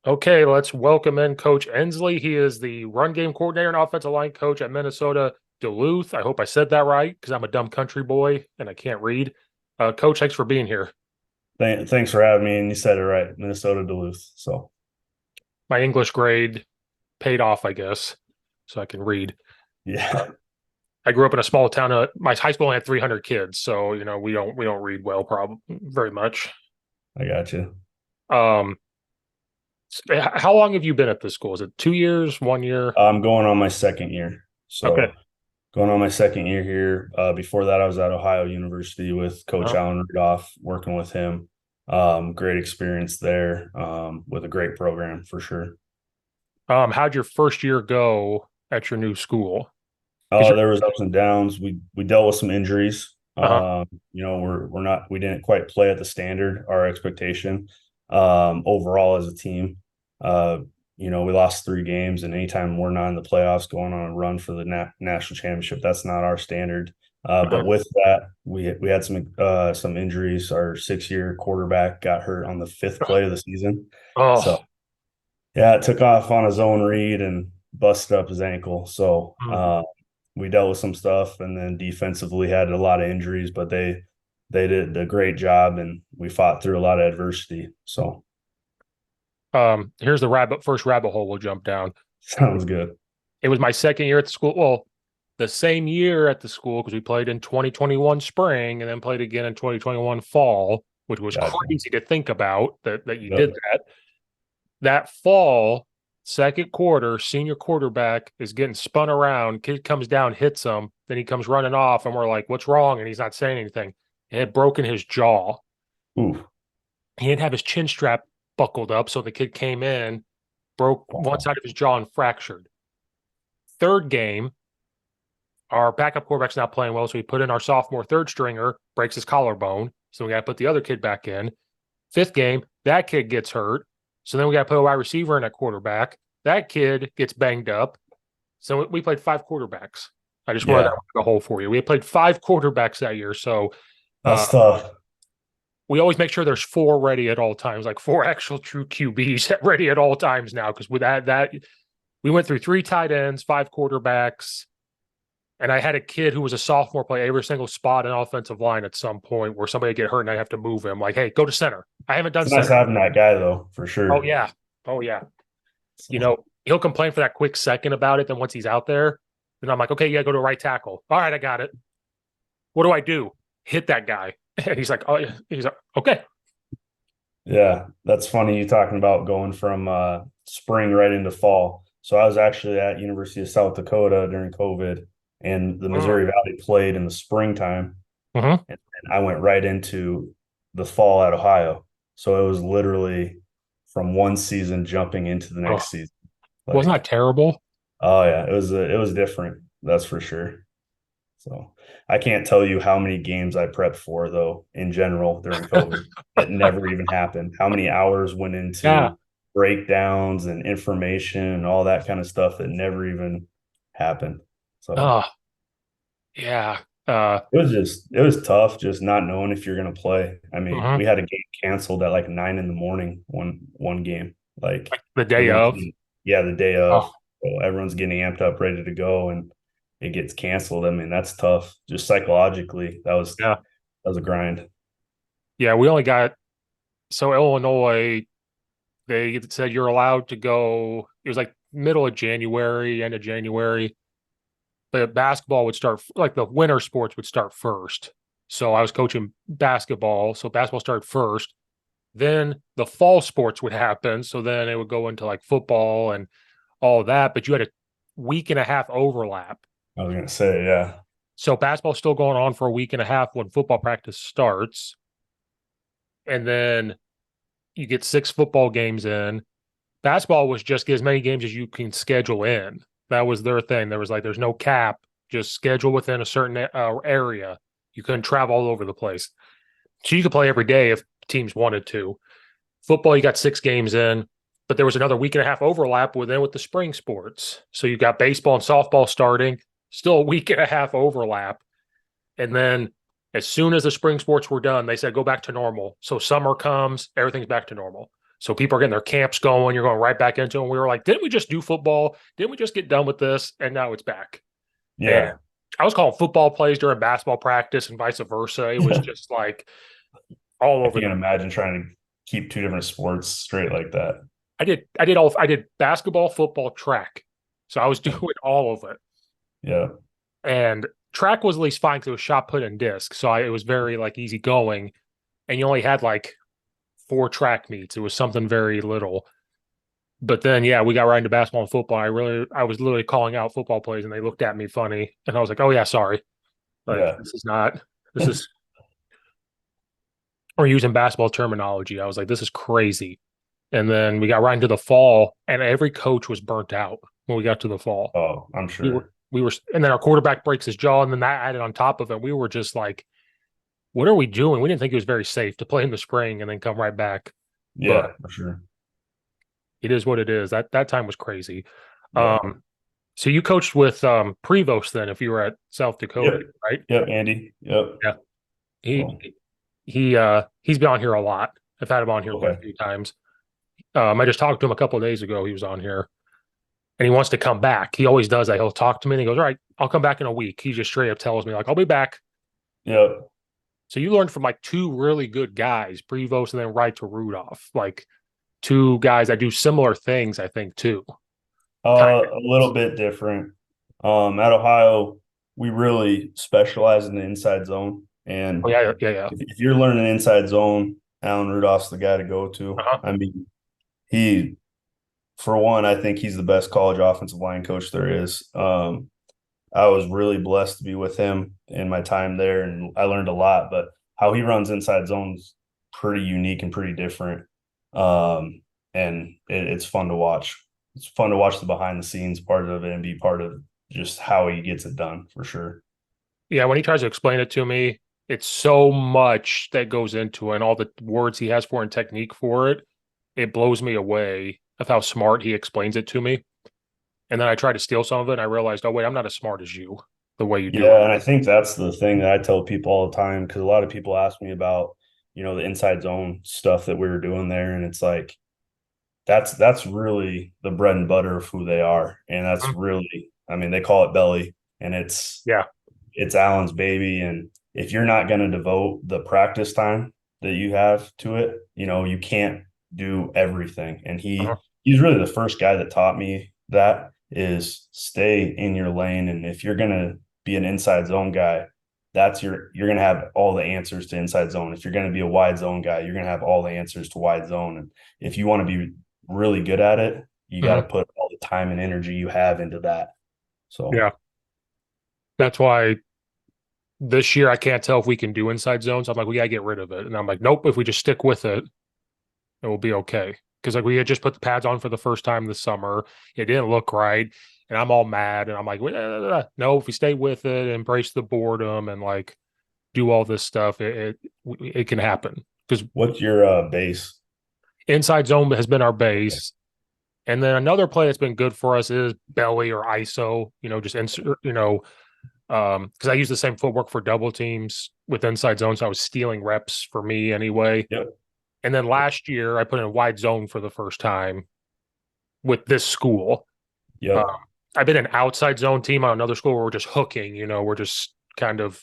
Okay, let's welcome in Coach Endsley. He is the run game coordinator and offensive line coach at Minnesota-Duluth. I hope I said that right because I'm a dumb country boy and I can't read. Coach, thanks for being here. Thanks for having me. And you said it right, Minnesota Duluth. So My English grade paid off, I guess, so I can read. Uh, yeah, I grew up in a small town. My high school only had 300 kids, so we don't read well, probably very much. I got you. Um, how long have you been at this school? Is it 2 years, 1 year? I'm going on my second year. Okay. So going on my second year here. Before that, I was at Ohio University with Coach Uh, Allen Rudolph, working with him. Great experience there, with a great program for sure. how'd your first year go at your new school? Because you're There was ups and downs. We dealt with some injuries. uh-huh. We didn't quite play at the standard, our expectation, overall as a team. Uh, we lost 3 games, and anytime we're not in the playoffs, going on a run for the national championship, that's not our standard. But Uh-huh. with that, we had some injuries. Our 6-year quarterback got hurt on the fifth play of the season, so Oh, yeah, it took off on his own read and busted up his ankle. So mm. we dealt with some stuff, and then defensively had a lot of injuries, but they did a great job, and we fought through a lot of adversity. So Here's the first rabbit hole we'll jump down. sounds good. It was my second year at the school. Well, the same year at the school because we played in 2021 spring and then played again in 2021 fall, which was Gotcha. crazy to think about that you did Yep. that. That fall, second quarter, senior quarterback is getting spun around. Kid comes down, hits him, then he comes running off, and we're like, "What's wrong?" And he's not saying anything. He had broken his jaw. Ooh. He didn't have his chin strap buckled up, so the kid came in, broke one Wow. side of his jaw and fractured. Third game, our backup quarterback's not playing well, so we put in our sophomore third stringer, breaks his collarbone, so we got to put the other kid back in. Fifth game, that kid gets hurt, so then we got to put a wide receiver in at quarterback. That kid gets banged up, so we played five quarterbacks. I just wanted that Yeah, the whole for you. We had played five quarterbacks that year, so uh, that's tough. we always make sure there's four ready at all times, like four actual true QBs ready at all times now. Because with that we went through three tight ends, five quarterbacks, and I had a kid who was a sophomore play every single spot in offensive line at some point where somebody get hurt and I have to move him. Like, hey, go to center. I haven't done It's nice center. having that guy though, for Oh sure. yeah, oh yeah. You So know, he'll complain for that quick second about it. Then once he's out there, then I'm like, okay, yeah, go to right tackle. All right, I got it. What do I do? Hit that guy. And he's like, oh, yeah. He's like, okay. yeah, that's funny you talking about going from spring right into fall. So I was actually at University of South Dakota during COVID, and the Mm. Missouri Valley played in the springtime, Mm-hmm. and I went right into the fall at Ohio. So it was literally from one season jumping into the Oh, next season. wasn't that Like, terrible? oh yeah, it was different. That's for sure. So I can't tell you how many games I prepped for though in general during COVID. It never even happened. How many hours went Yeah. into breakdowns and information and all that kind of stuff that never even happened. So Oh, yeah. Uh, it was tough just not knowing if you're gonna play. I mean, mhm. we had a game canceled at like 9 in the morning, one game. Like Like the day everyone's of. getting, yeah, the day of. Oh, So everyone's getting amped up, ready to go, and it gets canceled. I mean, that's tough. Just psychologically, yeah. that was a grind. Yeah. We only got, so Illinois, they said you're allowed to go. It was like middle of January, end of January. But basketball would start, like the winter sports would start first. So I was coaching basketball. So basketball started first. Then the fall sports would happen. So then it would go into like football and all that. But you had a week and a half overlap. I was gonna say, yeah, So basketball's still going on for a week and a half when football practice starts. And then you get six football games in. Basketball was just get as many games as you can schedule in. That was their thing. There was like, there's no cap, just schedule within a certain area. You couldn't travel all over the place. So you could play every day if teams wanted to. Football, you got six games in, but there was another week and a half overlap with the spring sports. So you got baseball and softball starting, still a week and a half overlap. And then as soon as the spring sports were done, they said go back to normal. So summer comes, everything's back to normal. So people are getting their camps going. You're going right back into it. And we were like, didn't we just do football? Didn't we just get done with this? And now it's back. And Yeah. I was calling football plays during basketball practice and vice versa. It was just like all I over can't the. imagine trying to keep two different sports straight like that. I did basketball, football, track. So I was doing all of it. Yeah. And track was at least fine because it was shot put and disc. So it was very like easy going. And you only had like 4 track meets. It was something very little. But then yeah, we got right into basketball and football. I was literally calling out football plays and they looked at me funny. And I was like, oh yeah, sorry. Like Yeah. this is or using basketball terminology. I was like, this is crazy. And then we got right into the fall, and every coach was burnt out when we got to the fall. Oh, I'm sure. And then our quarterback breaks his jaw, and then that added on top of it. We were just like, what are we doing? We didn't think it was very safe to play in the spring and then come right back. But Yeah, for sure. it is what it is. That time was crazy. Yeah. Um, so you coached with Prevost then, if you were at South Dakota, Yep. right? Yep, Andy. Yep. Yeah. So, He's been on here a lot. I've had him on here quite a okay. few times. I just talked to him a couple of days ago. He was on here and he wants to come back. He always does that. He'll talk to me and he goes, all right, I'll come back in a week. He just straight up tells me, like, I'll be back. Yep. So you learned from like 2 really good guys, Prevost and then right to Rudolph, like 2 guys that do similar things, I think, too. Kind A little bit different. At Ohio, we really specialize in the inside zone. oh, And yeah. if you're learning inside zone, Allen Rudolph's the guy to go to. Uh-huh. I mean, he, for one, I think he's the best college offensive line coach there is. I was really blessed to be with him in my time there, and I learned a lot. But how he runs inside zones pretty unique and pretty different. And it's fun to watch. It's fun to watch the behind the scenes part of it and be part of just how he gets it done for sure. Yeah, when he tries to explain it to me, it's so much that goes into it and all the words he has for and technique for it. It blows me away of how smart he explains it to me. And then I try to steal some of it and I realized, oh, wait, I'm not as smart as you the way you do it. Yeah, and I think that's the thing that I tell people all the time because a lot of people ask me about, the inside zone stuff that we were doing there, and it's like that's really the bread and butter of who they are, and that's Mhm. really, I mean, they call it belly, and it's Yeah. it's Allen's baby, and if you're not going to devote the practice time that you have to it, you can't do everything, and Uh-huh. he's really the first guy that taught me that is stay in your lane, and if you're going to be an inside zone guy, you're going to have all the answers to inside zone. If you're going to be a wide zone guy, you're going to have all the answers to wide zone. And if you want to be really good at it, you got to Mhm. put all the time and energy you have into that. So, Yeah. That's why this year I can't tell if we can do inside zones. I'm like, we gotta get rid of it. And I'm like, nope, if we just stick with it, it will be okay. Because like we had just put the pads on for the first time this summer. It didn't look right. And I'm all mad. And I'm like, no, if we stay with it, embrace the boredom and like do all this stuff, it can happen. Because what's your base? inside zone has been our base. And then another play that's been good for us is belly or ISO, just insert, because I use the same footwork for double teams with inside zones. So I was stealing reps for me anyway. Yep. And then last year I put in a wide zone for the first time with this school. Um, Yep. I've been an outside zone team on another school where we're just hooking, we're just kind of,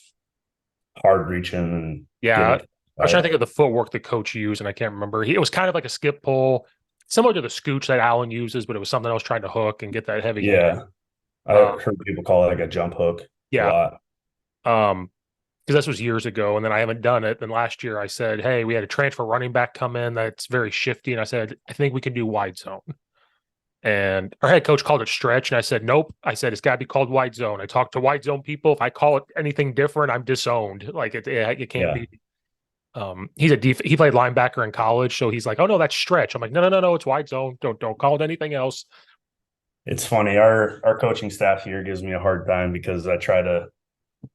Hard reaching and yeah. getting I was trying to side. think of the footwork the coach used, and I can't remember. It was kind of like a skip pull, similar to the scooch that Allen uses, but it was something I was trying to hook and get that heavy hand. Yeah. I Um, heard people call it like a jump hook a yeah. lot. Because this was years ago, and then I haven't done it. Then last year I said, hey, we had a transfer running back come in that's very shifty, and I said, I think we can do wide zone. And our head coach called it stretch, and I said, nope. I said it's got to be called wide zone. I talked to wide zone people. If I call it anything different, I'm disowned. Like it can't Yeah. be. He's he played linebacker in college, so he's like, oh no, that's stretch. I'm like, no, it's wide zone. Don't call it anything else. It's funny. Our coaching staff here gives me a hard time because I try to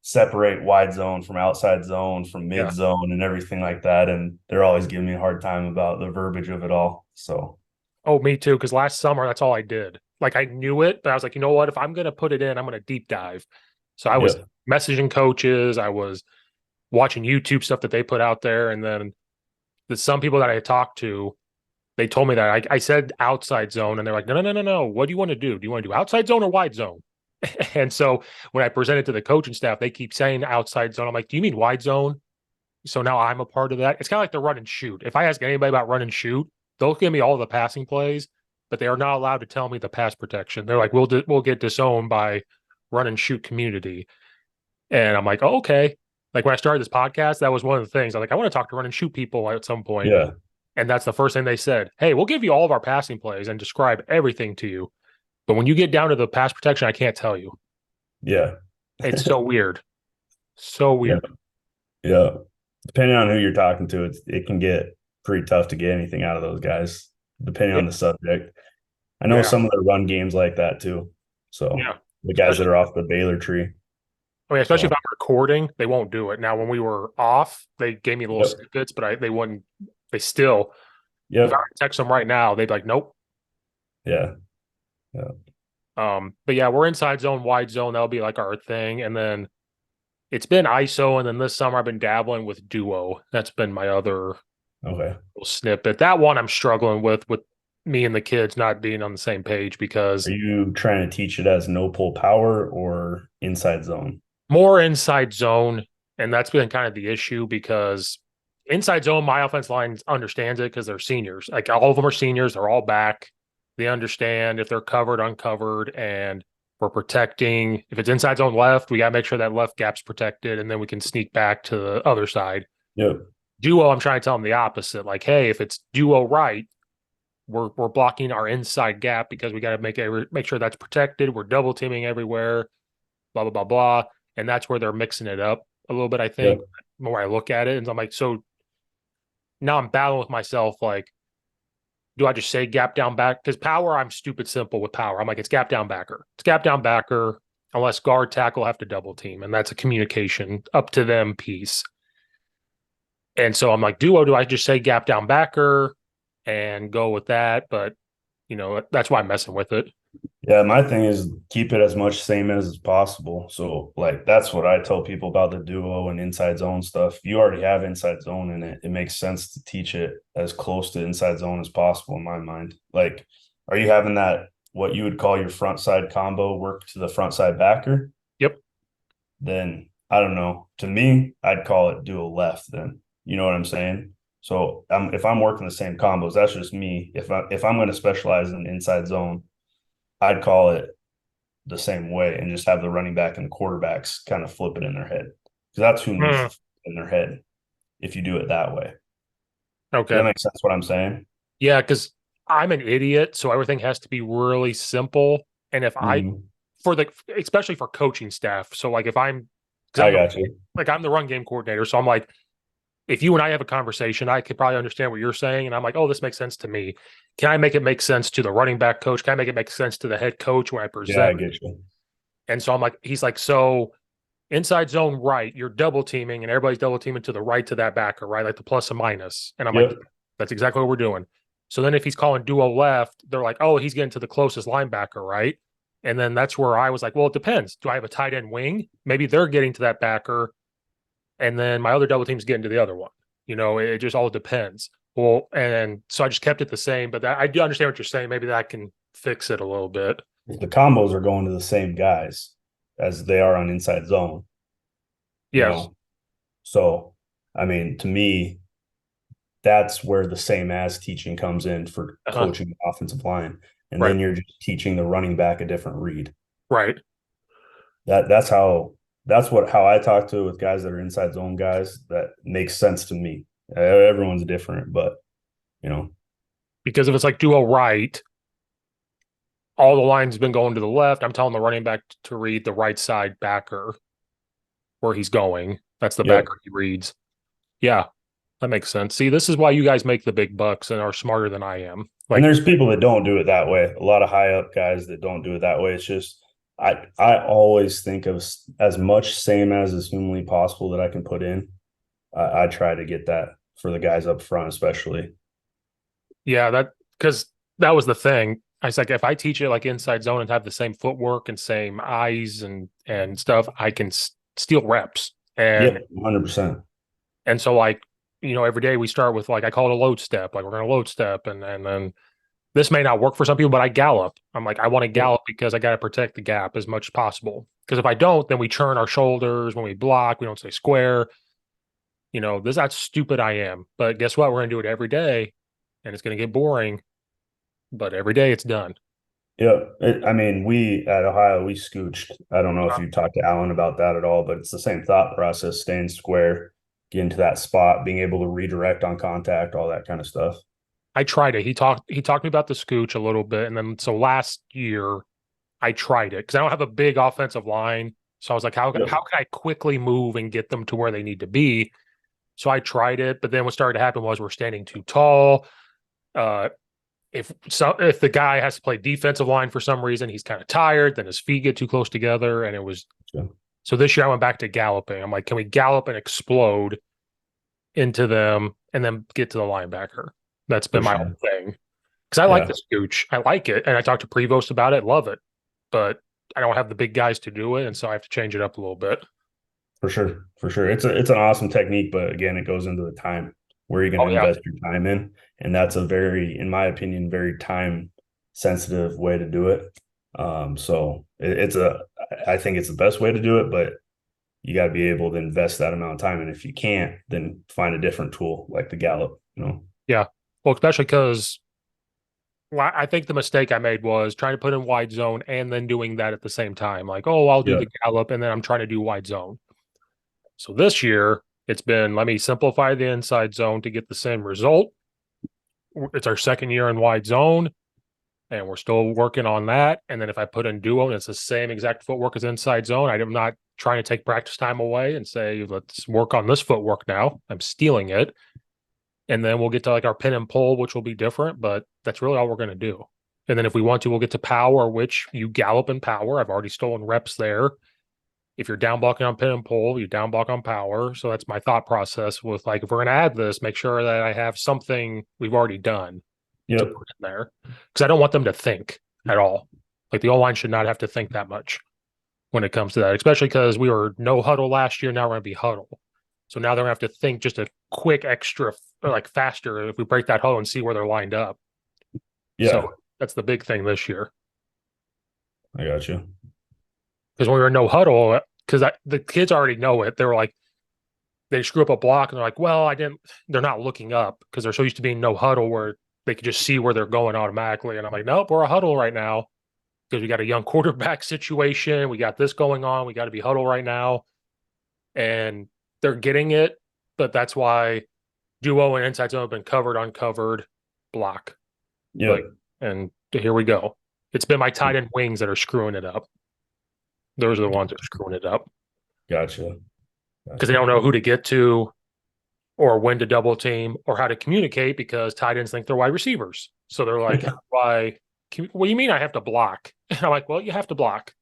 separate wide zone from outside zone, from mid Yeah. zone, and everything like that. And they're always giving me a hard time about the verbiage of it all. So, Oh, me too. Because last summer, that's all I did. Like I knew it, but I was like, you know what? If I'm gonna put it in, I'm gonna deep dive. So I was yep. messaging coaches. I was watching YouTube stuff that they put out there, and then some people that I had talked to, they told me that I said outside zone, and they're like, no, no, no, no, no. What do you want to do? Do you want to do outside zone or wide zone? And so when I presented to the coaching staff, they keep saying outside zone. I'm like, do you mean wide zone? So now I'm a part of that. It's kind of like the run and shoot. If I ask anybody about run and shoot, they'll give me all the passing plays, but they are not allowed to tell me the pass protection. They're like, we'll get disowned by run and shoot community. And I'm like, oh, okay. Like when I started this podcast, that was one of the things. I'm like, I want to talk to run and shoot people at some point. Yeah. And that's the first thing they said. Hey, we'll give you all of our passing plays and describe everything to you. But when you get down to the pass protection, I can't tell you. Yeah. It's so weird. So Yeah. weird. Yeah. Depending on who you're talking to, it can get pretty tough to get anything out of those guys, depending on It, the subject. I know yeah. some of the run games like that too. So Yeah. the guys that Especially, are off the Baylor tree. I mean, especially So if I'm recording, they won't do it. Now, when we were off, they gave me little yep. snippets, but they wouldn't, they still, if I Yep. text them right now, they'd be like, nope. Yeah. Yeah. But yeah, we're inside zone, wide zone. That'll be like our thing. And then it's been ISO. And then this summer I've been dabbling with duo. That's been my other Okay. little snippet. That one I'm struggling with me and the kids not being on the same page Are because you trying to teach it as no pull power or inside zone? more inside zone. And that's been kind of the issue because inside zone, my offense line understands it because they're seniors. Like all of them are seniors. They're all back. They understand if they're covered, uncovered, and we're protecting. If it's inside zone left, we got to make sure that left gap's protected, and then we can sneak back to the other side. Yep. Duo, I'm trying to tell them the opposite. Like, hey, if it's duo right, we're blocking our inside gap because we got to make sure that's protected. We're double teaming everywhere. Blah blah blah blah, and that's where they're mixing it up a little bit. I think Yep. more I look at it, and I'm like, so now I'm battling with myself. Like, do I just say gap down back? Because power, I'm stupid simple with power. I'm like, it's gap down backer. It's gap down backer, unless guard tackle have to double team, and that's a communication up to them piece. And so I'm like, do I just say gap down backer and go with that? But that's why I'm messing with it. Yeah, my thing is keep it as much same as possible. So like that's what I tell people about the duo and inside zone stuff. If you already have inside zone in it, it makes sense to teach it as close to inside zone as possible in my mind. Like, are you having that what you would call your front side combo work to the front side backer? Yep. Then I don't know. To me, I'd call it duo left then. You know what I'm saying? So if I'm working the same combos, that's just me. If I'm going to specialize in inside zone, I'd call it the same way and just have the running back and the quarterbacks kind of flip it in their head because that's who needs to flip in their head if you do it that way. Does Okay. that make sense what I'm saying? Yeah, because I'm an idiot, so everything has to be really simple. And if I, Mm-hmm. especially for coaching staff, so like if because I got you. I'm the run game coordinator, so I'm like, if you and I have a conversation, I could probably understand what you're saying, and I'm like, oh, this makes sense to me. Can I make it make sense to the running back coach? Can I make it make sense to the head coach when I Yeah, present? I get you. And so I'm like, he's like, so inside zone right, you're double teaming, and everybody's double teaming to the right to that backer, right? Like the plus and minus. And I'm like, Yep. that's exactly what we're doing. So then if he's calling duo left, they're like, oh, he's getting to the closest linebacker, right? And then that's where I was like, well, it depends. Do I have a tight end wing? Maybe they're getting to that backer, and then my other double team's getting to the other one. It just all depends. Well, and so I just kept it the same, but I do understand what you're saying. Maybe that can fix it a little bit. If the combos are going to the same guys as they are on inside zone, you Yes. know. So, I mean, to me, that's where the same as teaching comes in for Uh-huh. coaching the offensive line. And Right. then you're just teaching the running back a different read. Right. That's how I talk to with guys that are inside zone guys. That makes sense to me. Everyone's different, but you know, Because if it's like duo right, all the line's been going to the left. I'm telling the running back to read the right side backer where he's going. That's the yeah. backer he reads. Yeah, that makes sense. See, this is why you guys make the big bucks and are smarter than I am. And Like, there's people that don't do it that way. A lot of high up guys that don't do it that way. It's just I always think of as much same as humanly possible that I can put in. I try to get that for the guys up front, especially. yeah, because that was the thing. I was like, if I teach it like inside zone and have the same footwork and same eyes and stuff, I can steal reps. Yep, And 100%. so like every day we start with like I call it a load step, like we're going to load step, and then this may not work for some people, but I gallop. I'm like I want to Yep. gallop because I got to protect the gap as much as possible. Because if I don't, then we churn our shoulders when we block. We don't stay square. This is how stupid I am. But guess what? We're going to do it every day, and it's going to get boring. But every day it's done. Yeah, I mean, we at Ohio, we scooched. I don't know if you talked to Alan about that at all, but it's the same thought process, staying square, getting to that spot, being able to redirect on contact, all that kind of stuff. I tried it. He talked to me about the scooch a little bit, and then so last year I tried it because I don't have a big offensive line. So I was like, how Yep. how can I quickly move and get them to where they need to be? So I tried it, but then what started to happen was we're standing too tall. Uh, if the guy has to play defensive line for some reason, he's kind of tired. Then his feet get too close together, and it was So, so this year I went back to galloping. I'm like, can we gallop and explode into them and then get to the linebacker? That's for been my whole sure. thing because I like Yeah, the scooch. I like it, and I talked to Prevost about it. Love it, but I don't have the big guys to do it, and so I have to change it up a little bit. for sure. For sure. It's an awesome technique, but again, it goes into the time. Where are you going Oh to yeah, invest your time in? And that's a very, in my opinion, very time sensitive way to do it. So it's I think it's the best way to do it, but you got to be able to invest that amount of time. And if you can't, then find a different tool like the Gallup. yeah. Well, especially because I think the mistake I made was trying to put in wide zone and then doing that at the same time. Like, oh, I'll do Yeah. the gallop and then I'm trying to do wide zone. So this year it's been let me simplify the inside zone to get the same result. It's our second year in wide zone and we're still working on that. And then if I put in duo and it's the same exact footwork as inside zone, I'm not trying to take practice time away and say, let's work on this footwork now. I'm stealing it. And then we'll get to like our pin and pull, which will be different, but that's really all we're going to do. And then if we want to, we'll get to power, which you gallop and power. I've already stolen reps there. If you're down blocking on pin and pull, you down block on power. So that's my thought process with like, if we're going to add this, make sure that I have something we've already done to Yep. put in there. Because I don't want them to think at all. Like the O line should not have to think that much when it comes to that, especially because we were no huddle last year. Now we're going to be huddle. So now they're going to have to think just a quick extra, or like faster if we break that huddle and see where they're lined up. Yeah. So that's the big thing this year. I got you. Because when we were in no huddle, because the kids already know it. They were like, they screw up a block and they're like, well, I didn't, they're not looking up because they're so used to being no huddle where they could just see where they're going automatically. And I'm like, nope, we're a huddle right now because we got a young quarterback situation. We got this going on. We got to be huddle right now. And they're getting it. But that's why duo and inside zone have been covered, uncovered, block. Yep. Like, and here we go. It's been my tight end wings that are screwing it up. Those are the ones that are screwing it up Gotcha. because they Gotcha. don't know who to get to or when to double team or how to communicate because tight ends think they're wide receivers. So they're like, why? What do you mean I have to block? And I'm like, well, you have to block.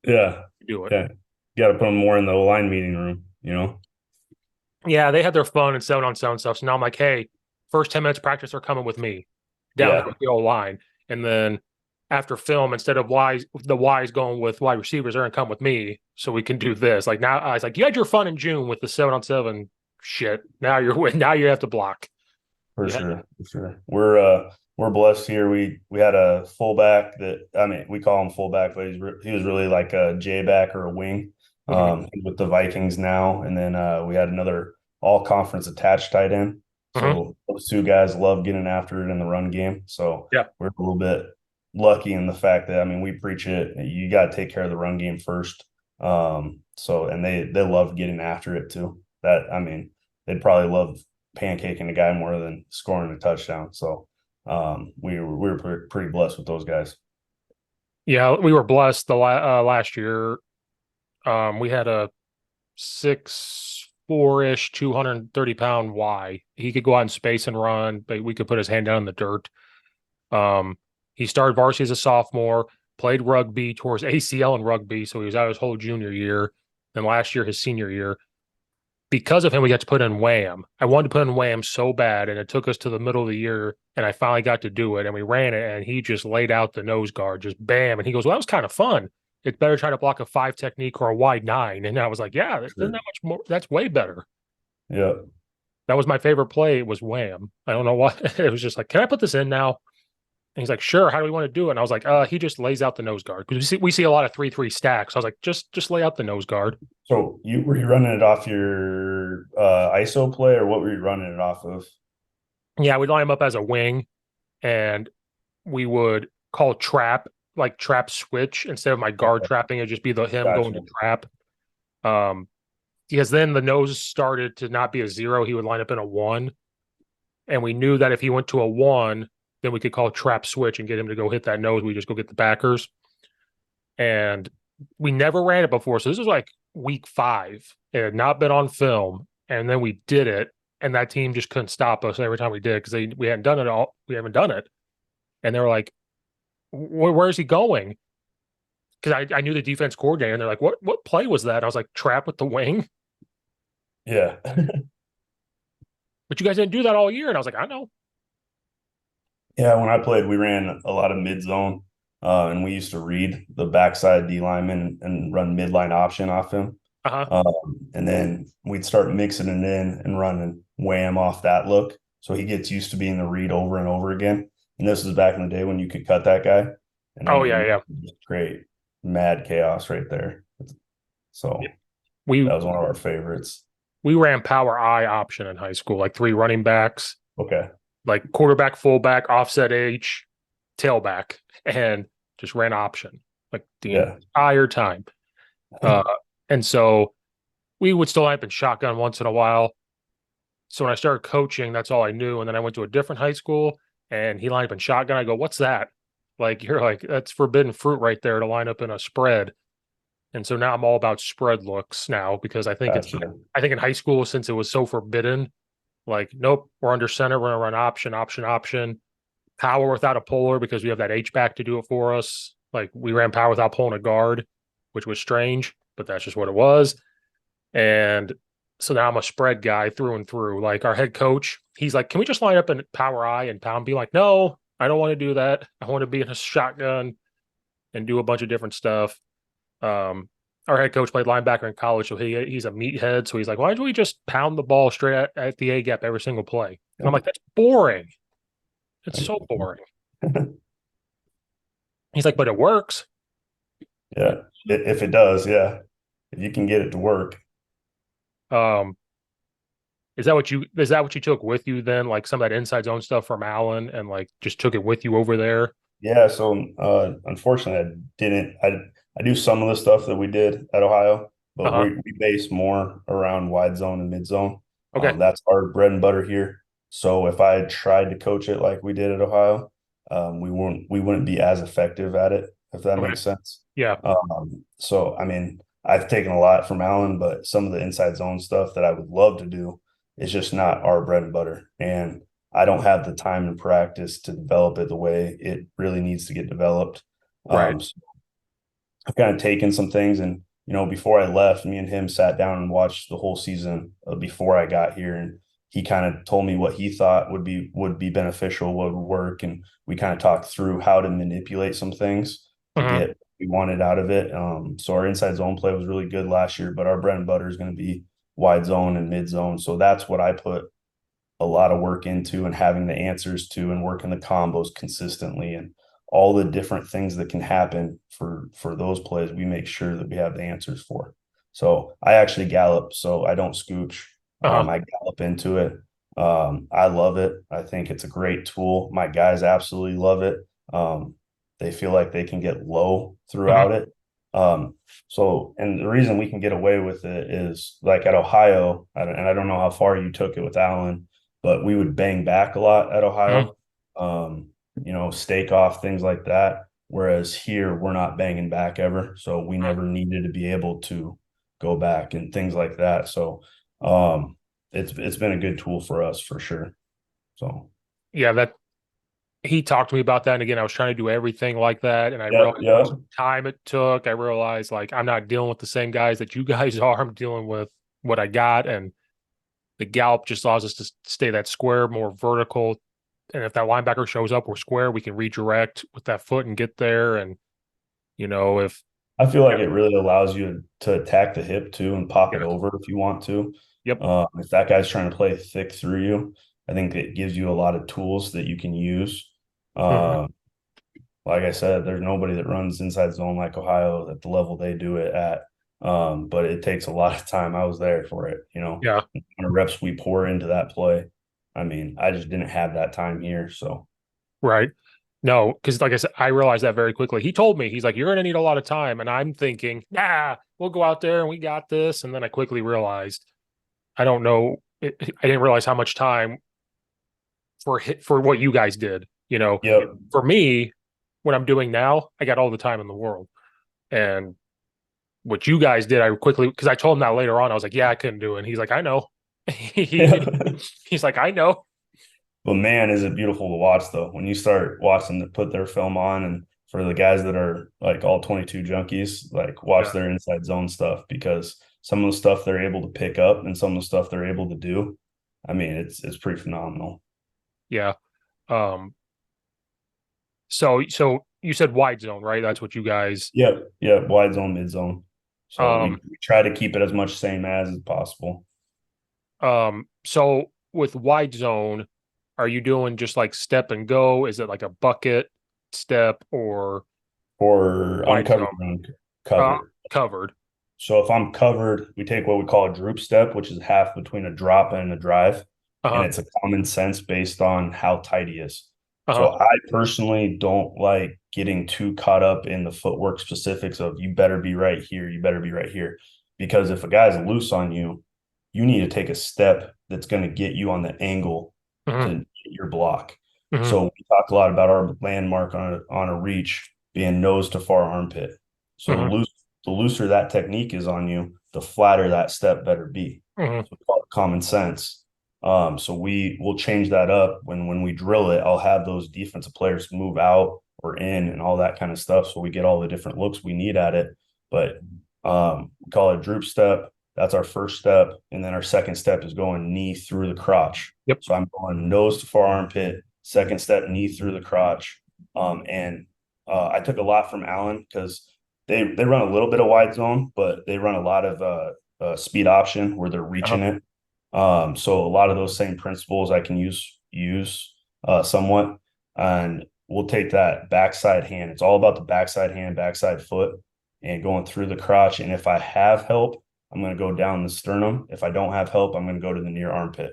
Yeah. Do it. Yeah. You got to put them more in the line meeting room. Yeah, they had their fun and 7-on-7 stuff. So now I'm like, hey, first 10 minutes practice are coming with me down there Yeah, with the old line. And then after film, instead of the Y's going with wide receivers, they're gonna come with me so we can do this. Like now I was like, you had your fun in June with the 7-on-7 shit. Now now you have to block. for Yeah. sure. For sure. We're blessed here. We had a fullback that, I mean, we call him fullback, but he was really like a J back or a wing. Mm-hmm. He's with the Vikings now. And then we had another all conference attached tight end. Mm-hmm. So those two guys love getting after it in the run game. So Yeah. we're a little bit lucky in the fact that, I mean, we preach it. You got to take care of the run game first. So and they love getting after it too. That, I mean, they'd probably love pancaking a guy more than scoring a touchdown. So we were pretty blessed with those guys. Yeah, we were blessed the last year. We had a 6'4" 230-pound Y. He could go out in space and run, but we could put his hand down in the dirt. He started varsity as a sophomore, played rugby towards ACL in rugby, so he was out his whole junior year. Then last year, his senior year, because of him, we got to put in Wham. I wanted to put in Wham so bad, and it took us to the middle of the year, and I finally got to do it, and we ran it, and he just laid out the nose guard, just bam. And he goes, well, that was kind of fun. It's better try to block a 5 technique or a wide 9. And I was like, yeah, isn't that Sure. much more? That's way better. Yeah. That was my favorite play. It was wham. I don't know why. It was just like, can I put this in now? And he's like, sure. How do we want to do it? And I was like, he just lays out the nose guard because we see a lot of 3-3 stacks. So I was like, just lay out the nose guard. So you were you running it off your ISO play, or what were you running it off of? Yeah, we'd line him up as a wing, and we would call trap, like trap switch instead of my guard Okay, trapping. It'd just be the him going to gotcha. trap. Um, because then the nose started to not be a zero. He would line up in a one, and we knew that if he went to a one, then we could call trap switch and get him to go hit that nose. We just go get the backers, and we never ran it before. So this was like week 5. It had not been on film, and then we did it, and that team just couldn't stop us every time we did because we hadn't done it all. We haven't done it, and they were like, where is he going? Because I knew the defense coordinator, and they're like, what play was that? I was like, trap with the wing. Yeah. But you guys didn't do that all year. And I was like, I know. Yeah, when I played, we ran a lot of mid zone, and we used to read the backside D lineman and run midline option off him. Uh-huh. And then we'd start mixing it in and running wham off that look. So he gets used to being the read over and over again. And this is back in the day when you could cut that guy. And I Oh yeah, mean, yeah. just create mad chaos right there. Yeah. So We that was one of our favorites. we ran power I option in high school, like 3 running backs, Okay. like quarterback, fullback, offset H, tailback, and just ran option like the Yeah. entire time. Uh, and so we would still line up in shotgun once in a while. So when I started coaching, that's all I knew. And then I went to a different high school and he lined up in shotgun. I go, what's that? Like, you're like, that's forbidden fruit right there to line up in a spread. And so now I'm all about spread looks now because Gotcha. I think in high school, since it was so forbidden, like, nope, we're under center. We're going to run option, option, option, power without a puller because we have that H back to do it for us. Like, we ran power without pulling a guard, which was strange, but that's just what it was. And so now I'm a spread guy through and through. Like our head coach, he's like, can we just line up in power I and pound? Be like, no, I don't want to do that. I want to be in a shotgun and do a bunch of different stuff. Um, our head coach played linebacker in college, so he's a meathead. So he's like, why don't we just pound the ball straight at the A gap every single play? And I'm like, that's boring. It's so boring. He's like, but it works. Yeah. If it does, yeah. If you can get it to work. Um, is that what you took with you then? Like some of that inside zone stuff from Allen and like just took it with you over there? Yeah, so unfortunately, I didn't. I do some of the stuff that we did at Ohio, but Uh-huh. we base more around wide zone and mid zone. Okay. That's our bread and butter here. So if I had tried to coach it like we did at Ohio, we wouldn't be as effective at it, if that Okay. makes sense. Yeah. So I mean, I've taken a lot from Allen, but some of the inside zone stuff that I would love to do is just not our bread and butter. And I don't have the time and practice to develop it the way it really needs to get developed. Right. So I've kind of taken some things, and before I left, me and him sat down and watched the whole season before I got here, and he kind of told me what he thought would be beneficial, what would work, and we kind of talked through how to manipulate some things to Uh-huh. get what we wanted out of it. So our inside zone play was really good last year, but our bread and butter is going to be wide zone and mid zone. So that's what I put a lot of work into, and having the answers to, and working the combos consistently, and all the different things that can happen for those plays, we make sure that we have the answers for. So I actually gallop, so I don't scooch. Uh-huh. I gallop into it. I love it. I think it's a great tool. My guys absolutely love it. They feel like they can get low Uh-huh. throughout it. And the reason we can get away with it is like at Ohio, and I don't know how far you took it with Allen, but we would bang back a lot at Uh-huh. Ohio. Stake off, things like that. Whereas here, we're not banging back ever. So we never needed to be able to go back and things like that. So it's been a good tool for us for sure. So Yeah, that he talked to me about that. And again, I was trying to do everything like that. And I yeah, realized how yeah. much time it took. I realized like I'm not dealing with the same guys that you guys are. I'm dealing with what I got. And the gallop just allows us to stay that square, more vertical. And if that linebacker shows up, we're square, we can redirect with that foot and get there. And, if, I feel like it really allows you to attack the hip too and pop it yeah, over if you want to. Yep. If that guy's trying to play thick through you, I think it gives you a lot of tools that you can use. Hmm. Uh, like I said, there's nobody that runs inside zone like Ohio at the level they do it at. But it takes a lot of time. I was there for it, Yeah. the amount of reps we pour into that play. I mean, I just didn't have that time here. So, Right. No, because like I said, I realized that very quickly. He told me, he's like, you're going to need a lot of time. And I'm thinking, nah, we'll go out there and we got this. And then I quickly realized, I don't know. I didn't realize how much time for what you guys did. yep. For me, what I'm doing now, I got all the time in the world. And what you guys did, I quickly, because I told him that later on, I was like, yeah, I couldn't do it. And he's like, I know. He's like, I know. But man, is it beautiful to watch though when you start watching them put their film on, and for the guys that are like all 22 junkies, like watch Yeah. their inside zone stuff because some of the stuff they're able to pick up and some of the stuff they're able to do. I mean, it's pretty phenomenal. Yeah. Um, so you said wide zone, right? That's what you guys Yep, yep, wide zone, mid zone. So um we try to keep it as much same as possible. so with wide zone, are you doing just like step and go? Is it like a bucket step or For wide uncovered zone? run cover. Covered. So if I'm covered, we take what we call a droop step, which is half between a drop and a drive. And Uh-huh. it's a common sense based on how tight he is. Uh-huh. So I personally don't like getting too caught up in the footwork specifics of you better be right here, you better be right here. Because if a guy's loose on you, you need to take a step that's going to get you on the angle Hmm. to get your block. Hmm. So we talk a lot about our landmark on a reach being nose to far armpit. So Hmm. the looser that technique is on you, the flatter that step better be. Hmm. So we call it common sense. So we will change that up when we drill it. I'll have those defensive players move out or in and all that kind of stuff, so we get all the different looks we need at it. But we call it droop step. That's our first step, and then our second step is going knee through the crotch. Yep. So I'm going nose to far armpit. Second step, knee through the crotch. And I took a lot from Allen because they run a little bit of wide zone, but they run a lot of speed option where they're Uh-huh. reaching it. So a lot of those same principles I can use somewhat, and we'll take that backside hand. It's all about the backside hand, backside foot, and going through the crotch. And if I have help, I'm going to go down the sternum. If I don't have help, I'm going to go to the near armpit.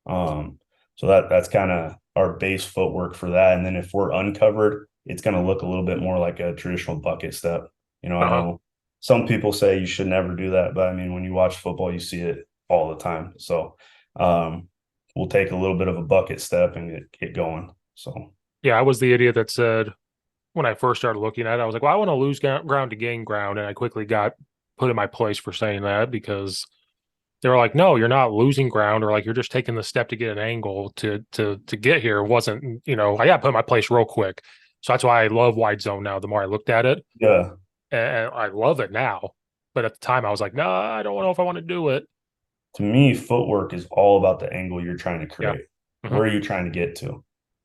So that's kind of our base footwork for that. And then if we're uncovered, it's going to look a little bit more like a traditional bucket step. I Uh-huh. know some people say you should never do that, but I mean, when you watch football, you see it all the time. So um, we'll take a little bit of a bucket step and get going. So Yeah, I was the idiot that said when I first started looking at it, I was like, well, I want to lose ground to gain ground. And I quickly got put in my place for saying that because they were like, no, you're not losing ground, or like you're just taking the step to get an angle to get here. It wasn't, I got put in my place real quick. So that's why I love wide zone now. The more I looked at it, yeah, and I love it now. But at the time, I was like, no, I don't know if I want to do it. to me, footwork is all about the angle you're trying to Yeah. create. Hmm. Where are you trying to get to?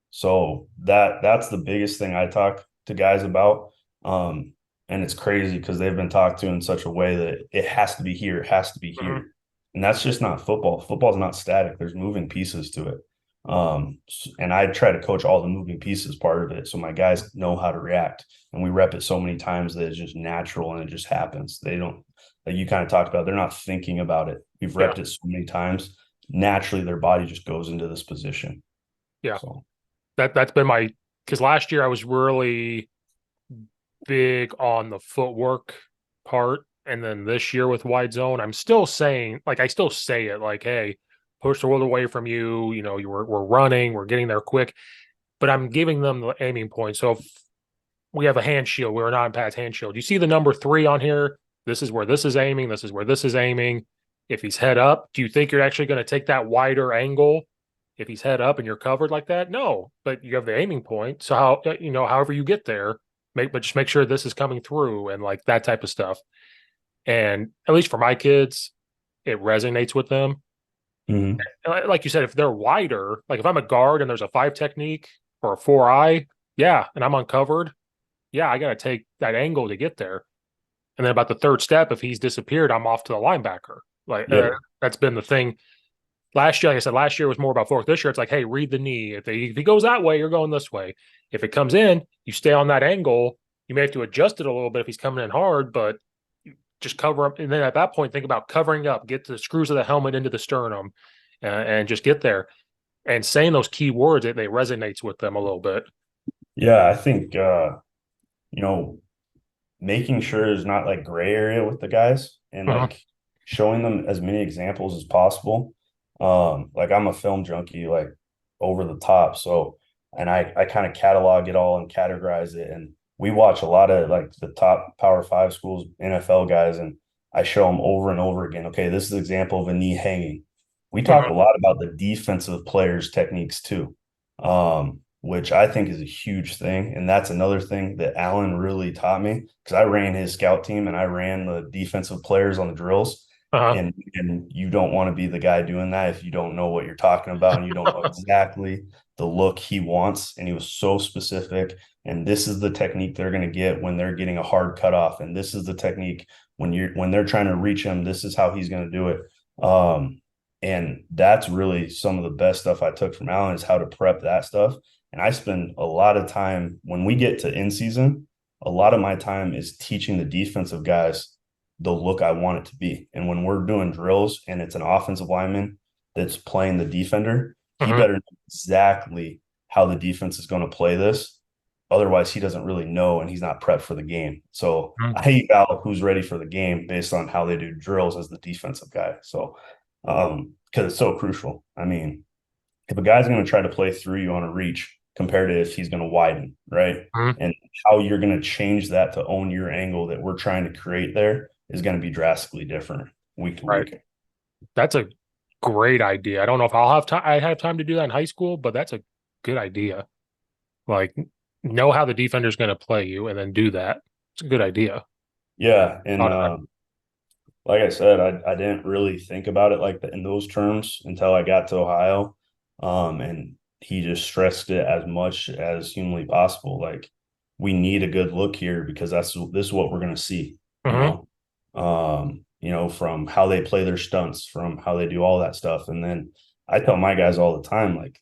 So that's the biggest thing I talk to guys about. And it's crazy because they've been talked to in such a way that it has to be here, it has to be Hmm. here. And that's just not football. Football's not static. There's moving pieces to it. And I try to coach all the moving pieces part of it so my guys know how to react. And we rep it so many times that it's just natural and it just happens. They don't, like you kind of talked about, they're not thinking about it. We've Yeah. repped it so many times. Naturally, their body just goes into this position. Yeah. So That's been my, because last year I was really big on the footwork part. And then this year with wide zone, I'm still saying, like, I still say it like, hey, push the world away from you. We're running, we're getting there quick, but I'm giving them the aiming point. So if we have a hand shield, we're not in Pat's hand shield. You see the number 3 on here? This is where this is aiming. This is where this is aiming. If he's head up, do you think you're actually going to take that wider angle if he's head up and you're covered like that? No, but you have the aiming point. So however you get there, but just make sure this is coming through and like that type of stuff. And at least for my kids, it resonates with them. mhm. Like you said, if they're wider, like if I'm a guard and there's a 5 technique or a 4-eye, yeah, and I'm uncovered, yeah, I got to take that angle to get there. And then about the third step, if he's disappeared, I'm off to the linebacker. Like Yep. that's been the thing. Last year, like I said, last year was more about footwork. This year, it's like, hey, read the knee. If he goes that way, you're going this way. If it comes in, you stay on that angle. You may have to adjust it a little bit if he's coming in hard, but just cover up. And then at that point, think about covering up, get the screws of the helmet into the sternum, and just get there. And saying those key words, it resonates with them a little bit. Yeah, I think you know, making sure there's not like gray area with the guys and Uh-huh. like showing them as many examples as possible. Like I'm a film junkie, like over the top. So, and I kind of catalog it all and categorize it. And we watch a lot of like the top Power Five schools, NFL guys, and I show them over and over again. Okay, this is an example of a knee hanging. We talk Uh-huh. a lot about the defensive players' techniques too. Which I think is a huge thing. And that's another thing that Allen really taught me because I ran his scout team and I ran the defensive players on the drills. Uh-huh. And you don't want to be the guy doing that if you don't know what you're talking about and you don't know exactly the look he wants. And he was so specific. And this is the technique they're going to get when they're getting a hard cutoff. And this is the technique when they're trying to reach him. This is how he's going to do it. And that's really some of the best stuff I took from Allen is how to prep that stuff. And I spend a lot of time when we get to in season, a lot of my time is teaching the defensive guys the look I want it to be. And when we're doing drills and it's an offensive lineman that's playing the defender, he Uh-huh. better know exactly how the defense is going to play this. Otherwise, he doesn't really know and he's not prepped for the game. So I eval who's ready for the game based on how they do drills as the defensive guy. So, because it's so crucial. I mean, if a guy's going to try to play through you on a reach compared to if he's going to widen, right? Uh-huh. And how you're going to change that to own your angle that we're trying to create there is going to be drastically different week to Right. week. That's a great idea. I don't know if I'll have time. I have time to do that in high school, but that's a good idea. Like, know how the defender's going to play you, and then do that. It's a good idea. Yeah, and Thought of that. like I said, I didn't really think about it like that in those terms until I got to Ohio, and he just stressed it as much as humanly possible. Like we need a good look here because this is what we're going to see. Uh-huh. From how they play their stunts, from how they do all that stuff, and then I tell my guys all the time, like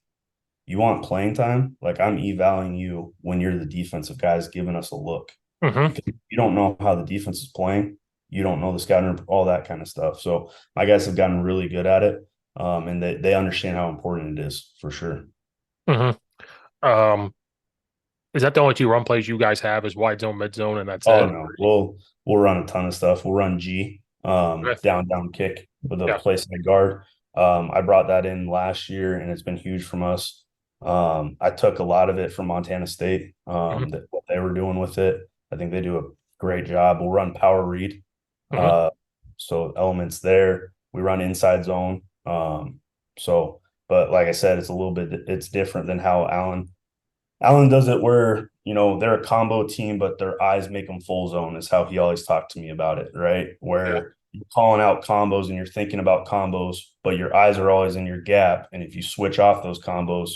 you want playing time, like I'm evaluating you when you're the defensive guys giving us a look Uh-huh. because you don't know how the defense is playing. You don't know the scouting, all that kind of stuff. So my guys have gotten really good at it. And they understand how important it is for sure. Uh-huh. Um, is that the only two run plays you guys have is wide zone, mid zone, and that's Oh it? no, we'll run a ton of stuff. We'll run G, Okay. down kick with a Yeah. place in the guard. I brought that in last year and it's been huge from us. I took a lot of it from Montana State, Uh-huh. that what they were doing with it. I think they do a great job. We'll run power read. Uh-huh. Uh, so elements there. We run inside zone. So, but like I said, it's different than how Allen does it where, they're a combo team, but their eyes make them full zone is how he always talked to me about it, right? Yeah. Where you're calling out combos and you're thinking about combos, but your eyes are always in your gap. And if you switch off those combos,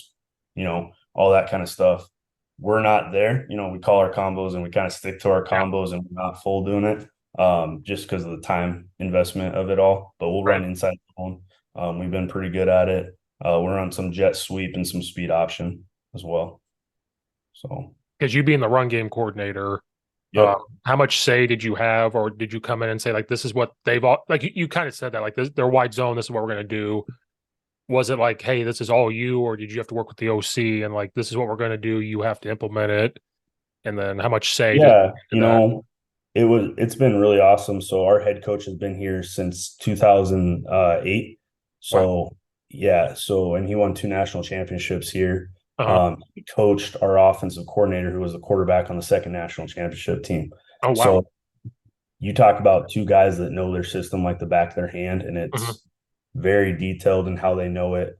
all that kind of stuff, we're not there. We call our combos and we kind of stick to our Yeah. combos and we're not full doing it, just because of the time investment of it all. But we'll Right. run inside zone. We've been pretty good at it. We're on some jet sweep and some speed option as well. So, Because you being the run game coordinator, uh, yep. how much say did you have, or did you come in and say like, this is what they've all like? You kind of said that like this, they're wide zone. This is what we're going to do. Was it like, hey, this is all you, or did you have to work with the OC and like, this is what we're going to do? You have to implement it, and then how much say Yeah, did that? it's been really awesome. So our head coach has been here since 2008. Wow. So yeah, and he won two national championships here. Uh-huh. He coached our offensive coordinator, who was the quarterback on the second national championship team. Oh wow. So you talk about two guys that know their system like the back of their hand, and Uh-huh. it's very detailed in how they know it.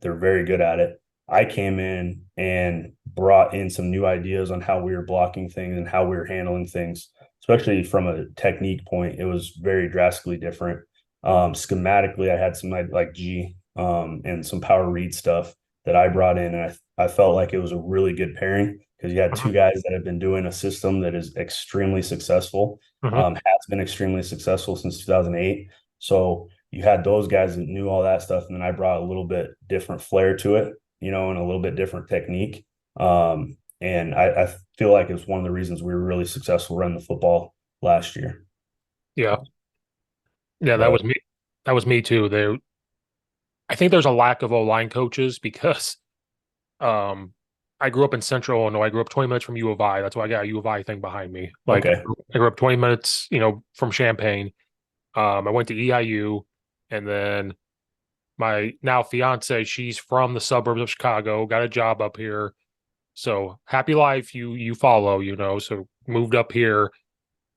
They're very good at it. I came in and brought in some new ideas on how we were blocking things and how we were handling things, especially from a technique point. It was very drastically different. Schematically, I had some like G and some power read stuff that I brought in, and I felt like it was a really good pairing because you had Uh-huh. two guys that have been doing a system that is extremely successful, Uh-huh. has been extremely successful since 2008. So you had those guys that knew all that stuff, and then I brought a little bit different flair to it, and a little bit different technique. And I feel like it's one of the reasons we were really successful running the football last year. Yeah. Yeah, that But was me. That was me too. I think there's a lack of O-line coaches because um I grew up in Central Illinois. I grew up 20 minutes from U of I. That's why I got a U of I thing behind me. Like okay, I grew up 20 minutes, from Champaign. I went to EIU, and then my now fiance, she's from the suburbs of Chicago, got a job up here. So happy life you follow, So moved up here.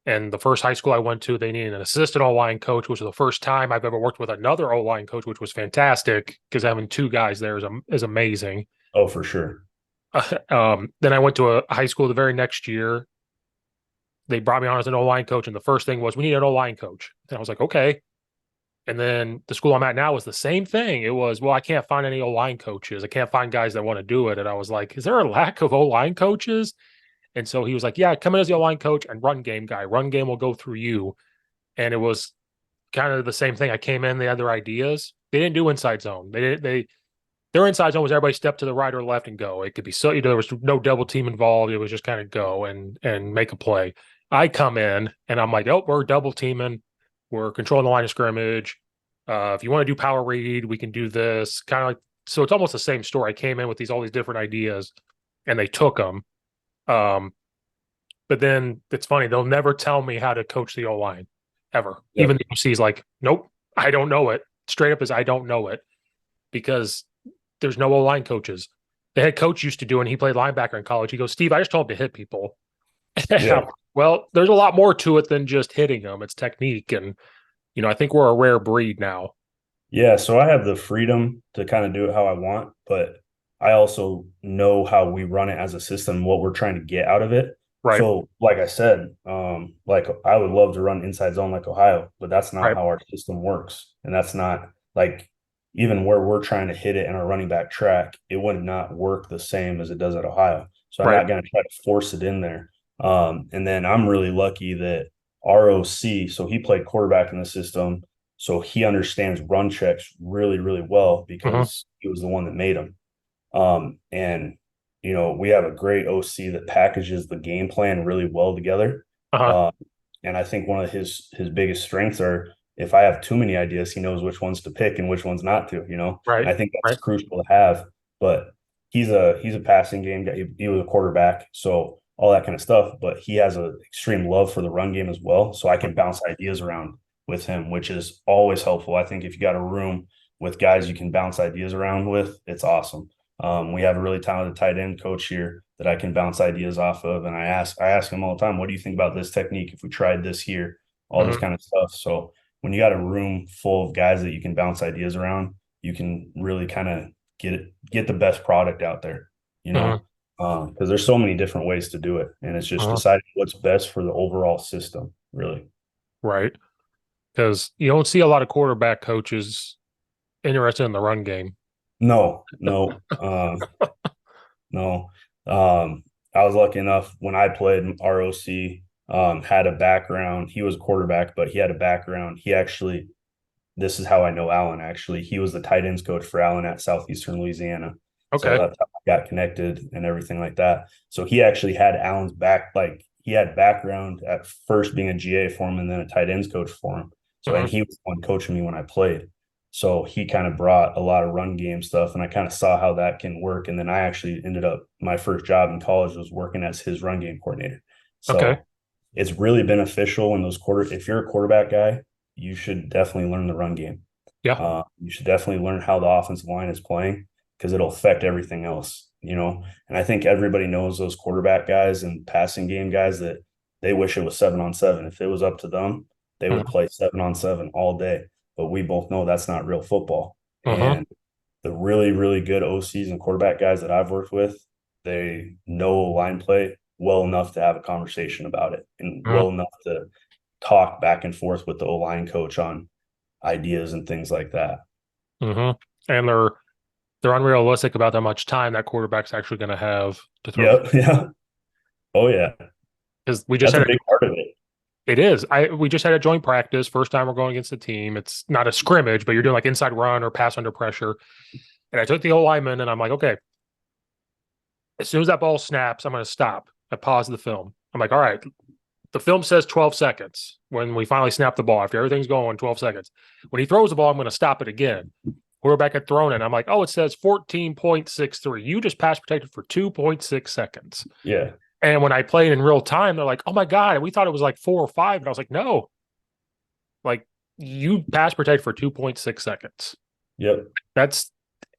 And the first high school I went to, they needed an assistant O-line coach, which was the first time I've ever worked with another O-line coach, which was fantastic because having two guys there is amazing. oh for sure, Then I went to a high school the very next year. They brought me on as an O-line coach, and the first thing was we need an O-line coach. And I was like, okay. And then the school I'm at now was the same thing. It was, well, I can't find any O-line coaches. I can't find guys that want to do it. And I was like, is there a lack of O-line coaches? And so he was like, yeah, come in as the O-line coach and run game guy. Run game will go through you. And it was kind of the same thing. I came in, they had their ideas. They didn't do inside zone. Their inside zone was everybody step to the right or left and go. It could be so there was no double team involved. It was just kind of go and make a play. I come in and I'm like, oh, we're double teaming. We're controlling the line of scrimmage. If you want to do power read, we can do this. Kind of like so. It's almost the same story. I came in with all these different ideas, and they took them. But then it's funny; they'll never tell me how to coach the O line ever. yep, Even the OC's like, nope, I don't know it. Straight up as I don't know it because there's no O line coaches. The head coach used to do it, and he played linebacker in college. He goes, Steve, I just told him to hit people. yeah. Well, there's a lot more to it than just hitting them. It's technique. And, I think we're a rare breed now. Yeah, so I have the freedom to kind of do it how I want, but I also know how we run it as a system, what we're trying to get out of it. Right. So, like I said, like I would love to run inside zone like Ohio, but that's not Right. how our system works. And that's not like even where we're trying to hit it in our running back track, it would not work the same as it does at Ohio. So I'm Right. not going to try to force it in there. And then I'm really lucky that ROC, so he played quarterback in the system, so he understands run checks really, really well Uh-huh. because he was the one that made them. And we have a great OC that packages the game plan really well together. Uh-huh. Um, and I think one of his biggest strengths are if I have too many ideas, he knows which ones to pick and which ones not to. Right. And I think that's Right. crucial to have. But he's a passing game guy. He was a quarterback, so all that kind of stuff. But he has an extreme love for the run game as well. So I can bounce ideas around with him, which is always helpful. I think if you got a room with guys you can bounce ideas around with, it's awesome. We have a really talented tight end coach here that I can bounce ideas off of, and I ask him all the time, "What do you think about this technique? If we tried this here, all this Uh-huh. kind of stuff." So when you got a room full of guys that you can bounce ideas around, you can really kind of get the best product out there, you Uh-huh. know, because there's so many different ways to do it, and it's just Uh-huh. deciding what's best for the overall system, really. Right. Because you don't see a lot of quarterback coaches interested in the run game. No, no, no. I was lucky enough when I played in ROC, had a background. He was a quarterback, but he had a background. This is how I know Allen actually. He was the tight ends coach for Allen at Southeastern Louisiana. So Okay. that's how I got connected and everything like that. So he actually had Allen's back, like he had background at first being a GA for him and then a tight ends coach for him. So, and Uh-huh. he was the one coaching me when I played. So he kind of brought a lot of run game stuff and I kind of saw how that can work. And then I actually ended up, my first job in college was working as his run game coordinator. Okay. So it's really beneficial in if you're a quarterback guy, you should definitely learn the run game. Yeah. You should definitely learn how the offensive line is playing because it'll affect everything else. And I think everybody knows those quarterback guys and passing game guys that they wish it was 7-on-7. If it was up to them, they would Uh-huh. play 7-on-7 all day. But we both know that's not real football. Uh-huh. And the really, really good OCs and quarterback guys that I've worked with, they know line play well enough to have a conversation about it and Uh-huh. well enough to talk back and forth with the O line coach on ideas and things like that. Uh-huh. And they're unrealistic about how much time that quarterback's actually going to have to throw the Yep. Yeah. Oh yeah. because we just That's a had big part of it. It is. We just had a joint practice. First time we're going against the team. It's not a scrimmage, but you're doing like inside run or pass under pressure. And I took the O lineman and I'm like, okay, as soon as that ball snaps, I'm going to stop. I pause the film. I'm like, all right, the film says 12 seconds when we finally snap the ball. After everything's going, 12 seconds. When he throws the ball, I'm going to stop it again. Quarterback had thrown it. I'm like, oh, it says 14.63. You just pass protected for 2.6 seconds. Yeah. And when I played in real time, they're like, oh my God, we thought it was like 4 or 5. And I was like, no, like you pass protect for 2.6 seconds. Yep. That's,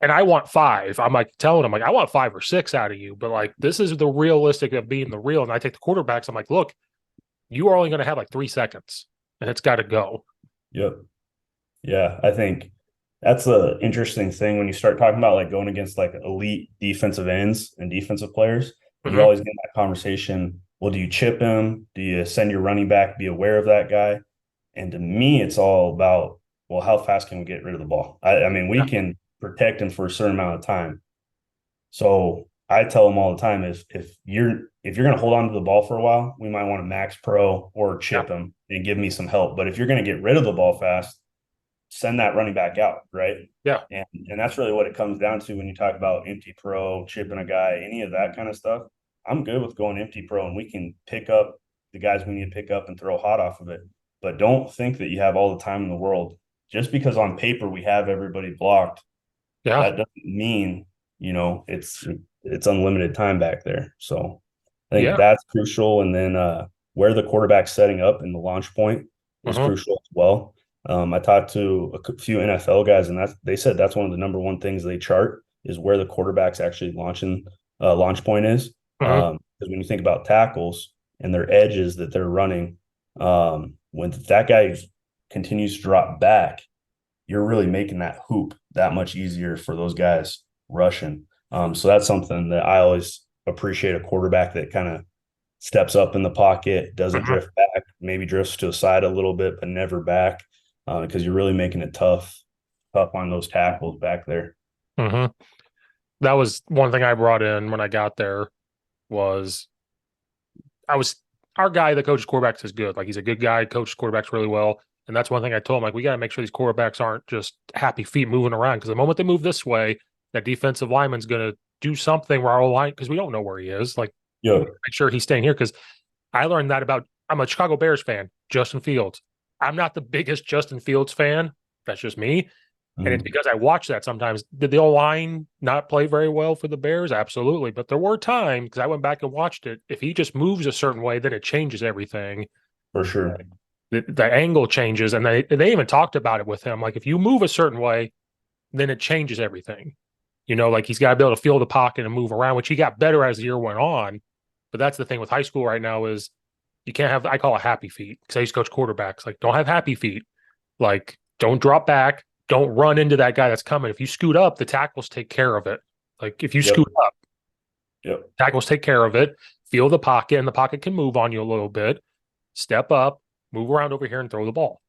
and I want 5. I'm like telling them, like, I want 5 or 6 out of you. But like, this is the realistic of being the real. And I take the quarterbacks. I'm like, look, you are only going to have like 3 seconds and it's got to go. Yep. Yeah. I think that's an interesting thing when you start talking about like going against like elite defensive ends and defensive players. You Mm-hmm. always get that conversation. Well, do you chip him? Do you send your running back? Be aware of that guy. And to me, it's all about, well, how fast can we get rid of the ball? I mean, we Yeah. can protect him for a certain amount of time. So I tell them all the time, if you're going to hold on to the ball for a while, we might want to max pro or Yeah. chip him and give me some help. But if you're going to get rid of the ball fast, send that running back out, right? Yeah. And that's really what it comes down to when you talk about empty pro, chipping a guy, any of that kind of stuff. I'm good with going empty pro, and we can pick up the guys we need to pick up and throw hot off of it. But don't think that you have all the time in the world. Just because on paper we have everybody blocked, Yeah. that doesn't mean it's unlimited time back there. So I think Yeah. that's crucial. And then where the quarterback's setting up in the launch point is Uh-huh. crucial as well. I talked to a few NFL guys, and they said that's one of the number one things they chart is where the quarterback's actually launch point is. Uh-huh. Because when you think about tackles and their edges that they're running, when that guy continues to drop back, you're really making that hoop that much easier for those guys rushing. So that's something that I always appreciate a quarterback that kind of steps up in the pocket, doesn't Uh-huh. drift back, maybe drifts to the side a little bit, but never back, because you're really making it tough on those tackles back there. Uh-huh. That was one thing I brought in when I got there was I was our guy that coaches quarterbacks is good. Like he's a good guy, coaches quarterbacks really well. And that's one thing I told him, like, we got to make sure these quarterbacks aren't just happy feet moving around. Because the moment they move this way, that defensive lineman's going to do something where our line, because we don't know where he is. Like, we Yo, make sure he's staying here. Because I learned that about, I'm a Chicago Bears fan, Justin Fields. I'm not the biggest Justin Fields fan. That's just me. And it's mm, because I watch that sometimes. Did the O line not play very well for the Bears? Absolutely. But there were times, because I went back and watched it, if he just moves a certain way, then it changes everything. for sure, The angle changes. And they even talked about it with him. Like if you move a certain way, then it changes everything. Like he's got to be able to feel the pocket and move around, which he got better as the year went on. But that's the thing with high school right now is you can't have, I call it happy feet because I used to coach quarterbacks. Like, don't have happy feet. Like, don't drop back. Don't run into that guy that's coming. If you scoot up, the tackles take care of it. Like, if you yep, scoot up, yep, tackles take care of it. Feel the pocket, and the pocket can move on you a little bit. Step up, move around over here, and throw the ball.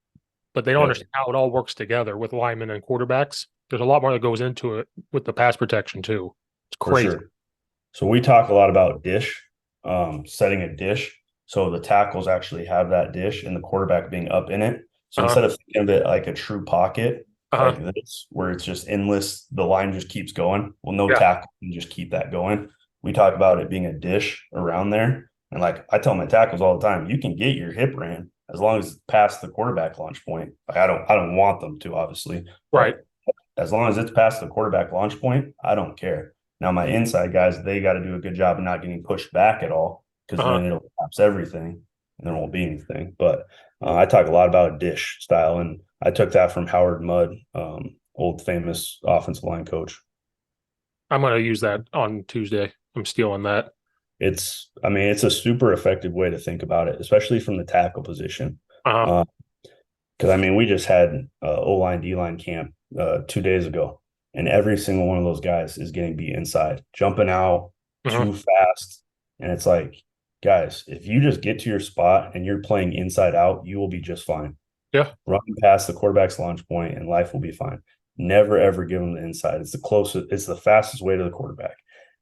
But they don't yep, understand how it all works together with linemen and quarterbacks. There's a lot more that goes into it with the pass protection, too. It's for crazy. sure. So we talk a lot about dish, setting a dish. So the tackles actually have that dish and the quarterback being up in it. So Uh-huh. instead of thinking of it like a true pocket, Uh-huh. like this, where it's just endless, the line just keeps going. Well, no Yeah. tackle can just keep that going. We talk about it being a dish around there. And like I tell my tackles all the time, you can get your hip ran as long as it's past the quarterback launch point. Like I don't want them to, obviously, Right. but as long as it's past the quarterback launch point, I don't care. Now, my inside guys, they got to do a good job of not getting pushed back at all because Uh-huh. then it'll collapse everything and there won't be anything. But I talk a lot about dish style, and I took that from Howard Mudd, old famous offensive line coach. I'm going to use that on Tuesday. I'm stealing that. I mean, it's a super effective way to think about it, especially from the tackle position. Uh-huh. Because I mean, we just had O line, D line camp 2 days ago, and every single one of those guys is getting beat inside, jumping out Uh-huh. too fast. And it's like, guys, if you just get to your spot and you're playing inside out, you will be just fine. Yeah. Running past the quarterback's launch point and life will be fine. Never ever give them the inside. It's the closest, it's the fastest way to the quarterback.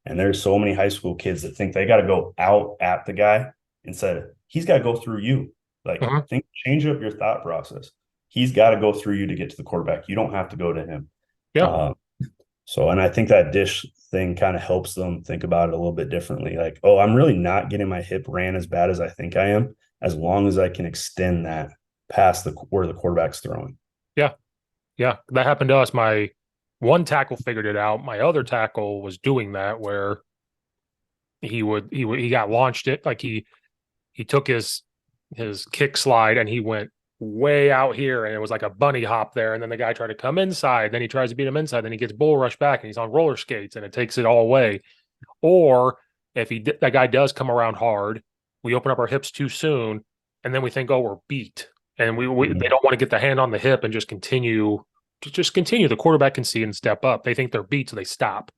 And there's so many high school kids that think they got to go out at the guy instead of he's got to go through you. Like, Mhm. change up your thought process. He's got to go through you to get to the quarterback. You don't have to go to him. Yeah. Uh, and I think that dish thing kind of helps them think about it a little bit differently. Like, oh, I'm really not getting my hip ran as bad as I think I am, as long as I can extend that past where the quarterback's throwing. Yeah. Yeah. That happened to us. My one tackle figured it out. My other tackle was doing that where he got launched it like he took his kick slide and he went way out here and it was like a bunny hop there. And then the guy tried to come inside. Then he tries to beat him inside. Then he gets bull rushed back and he's on roller skates and it takes it all away. Or if that guy does come around hard, we open up our hips too soon and then we think, oh, we're beat. And they don't want to get the hand on the hip and just continue. The quarterback can see and step up. They think they're beat, so they stop.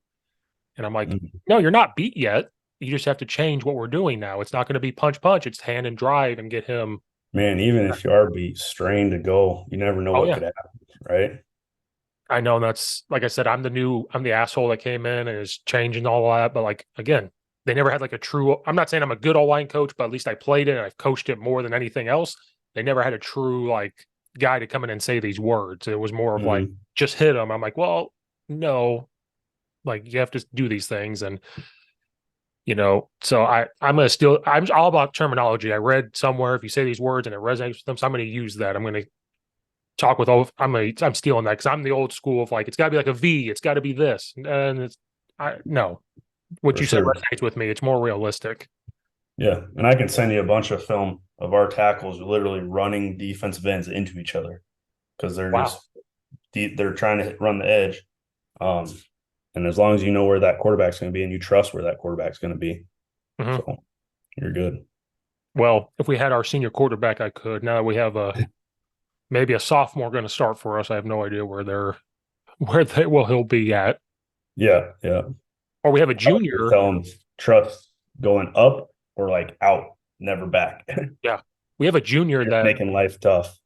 And I'm like, Mm-hmm. no, you're not beat yet. You just have to change what we're doing now. It's not going to be punch punch. It's hand and drive and get him. Man, even if you are beat, strained to go, you never know Oh what yeah, could happen, right? I know. And that's like I said. I'm the asshole that came in and is changing all that. But like again, they never had like a true. I'm not saying I'm a good O-line coach, but at least I played it and I've coached it more than anything else. They never had a true like guy to come in and say these words. It was more of like Mm-hmm. just hit them. I'm like, well, no, like you have to do these things and so I'm gonna steal. I'm all about terminology. I read somewhere if you say these words and it resonates with them, so I'm gonna use that. I'm gonna talk with all. I'm stealing that because I'm the old school of like it's got to be like a V. It's got to be this, and it's no. What For you said sure. resonates with me. It's more realistic. Yeah. And I can send you a bunch of film of our tackles literally running defensive ends into each other because Wow. they're trying to run the edge. Um, and as long as you know where that quarterback's going to be and you trust where that quarterback's going to be, Hmm. so you're good. Well, if we had our senior quarterback, I could. Now that we have maybe a sophomore going to start for us, I have no idea he'll be at. Yeah. Yeah. Or we have a I would just junior. tell them trust going up or like out, never back. Yeah, we have a junior It's that making life tough.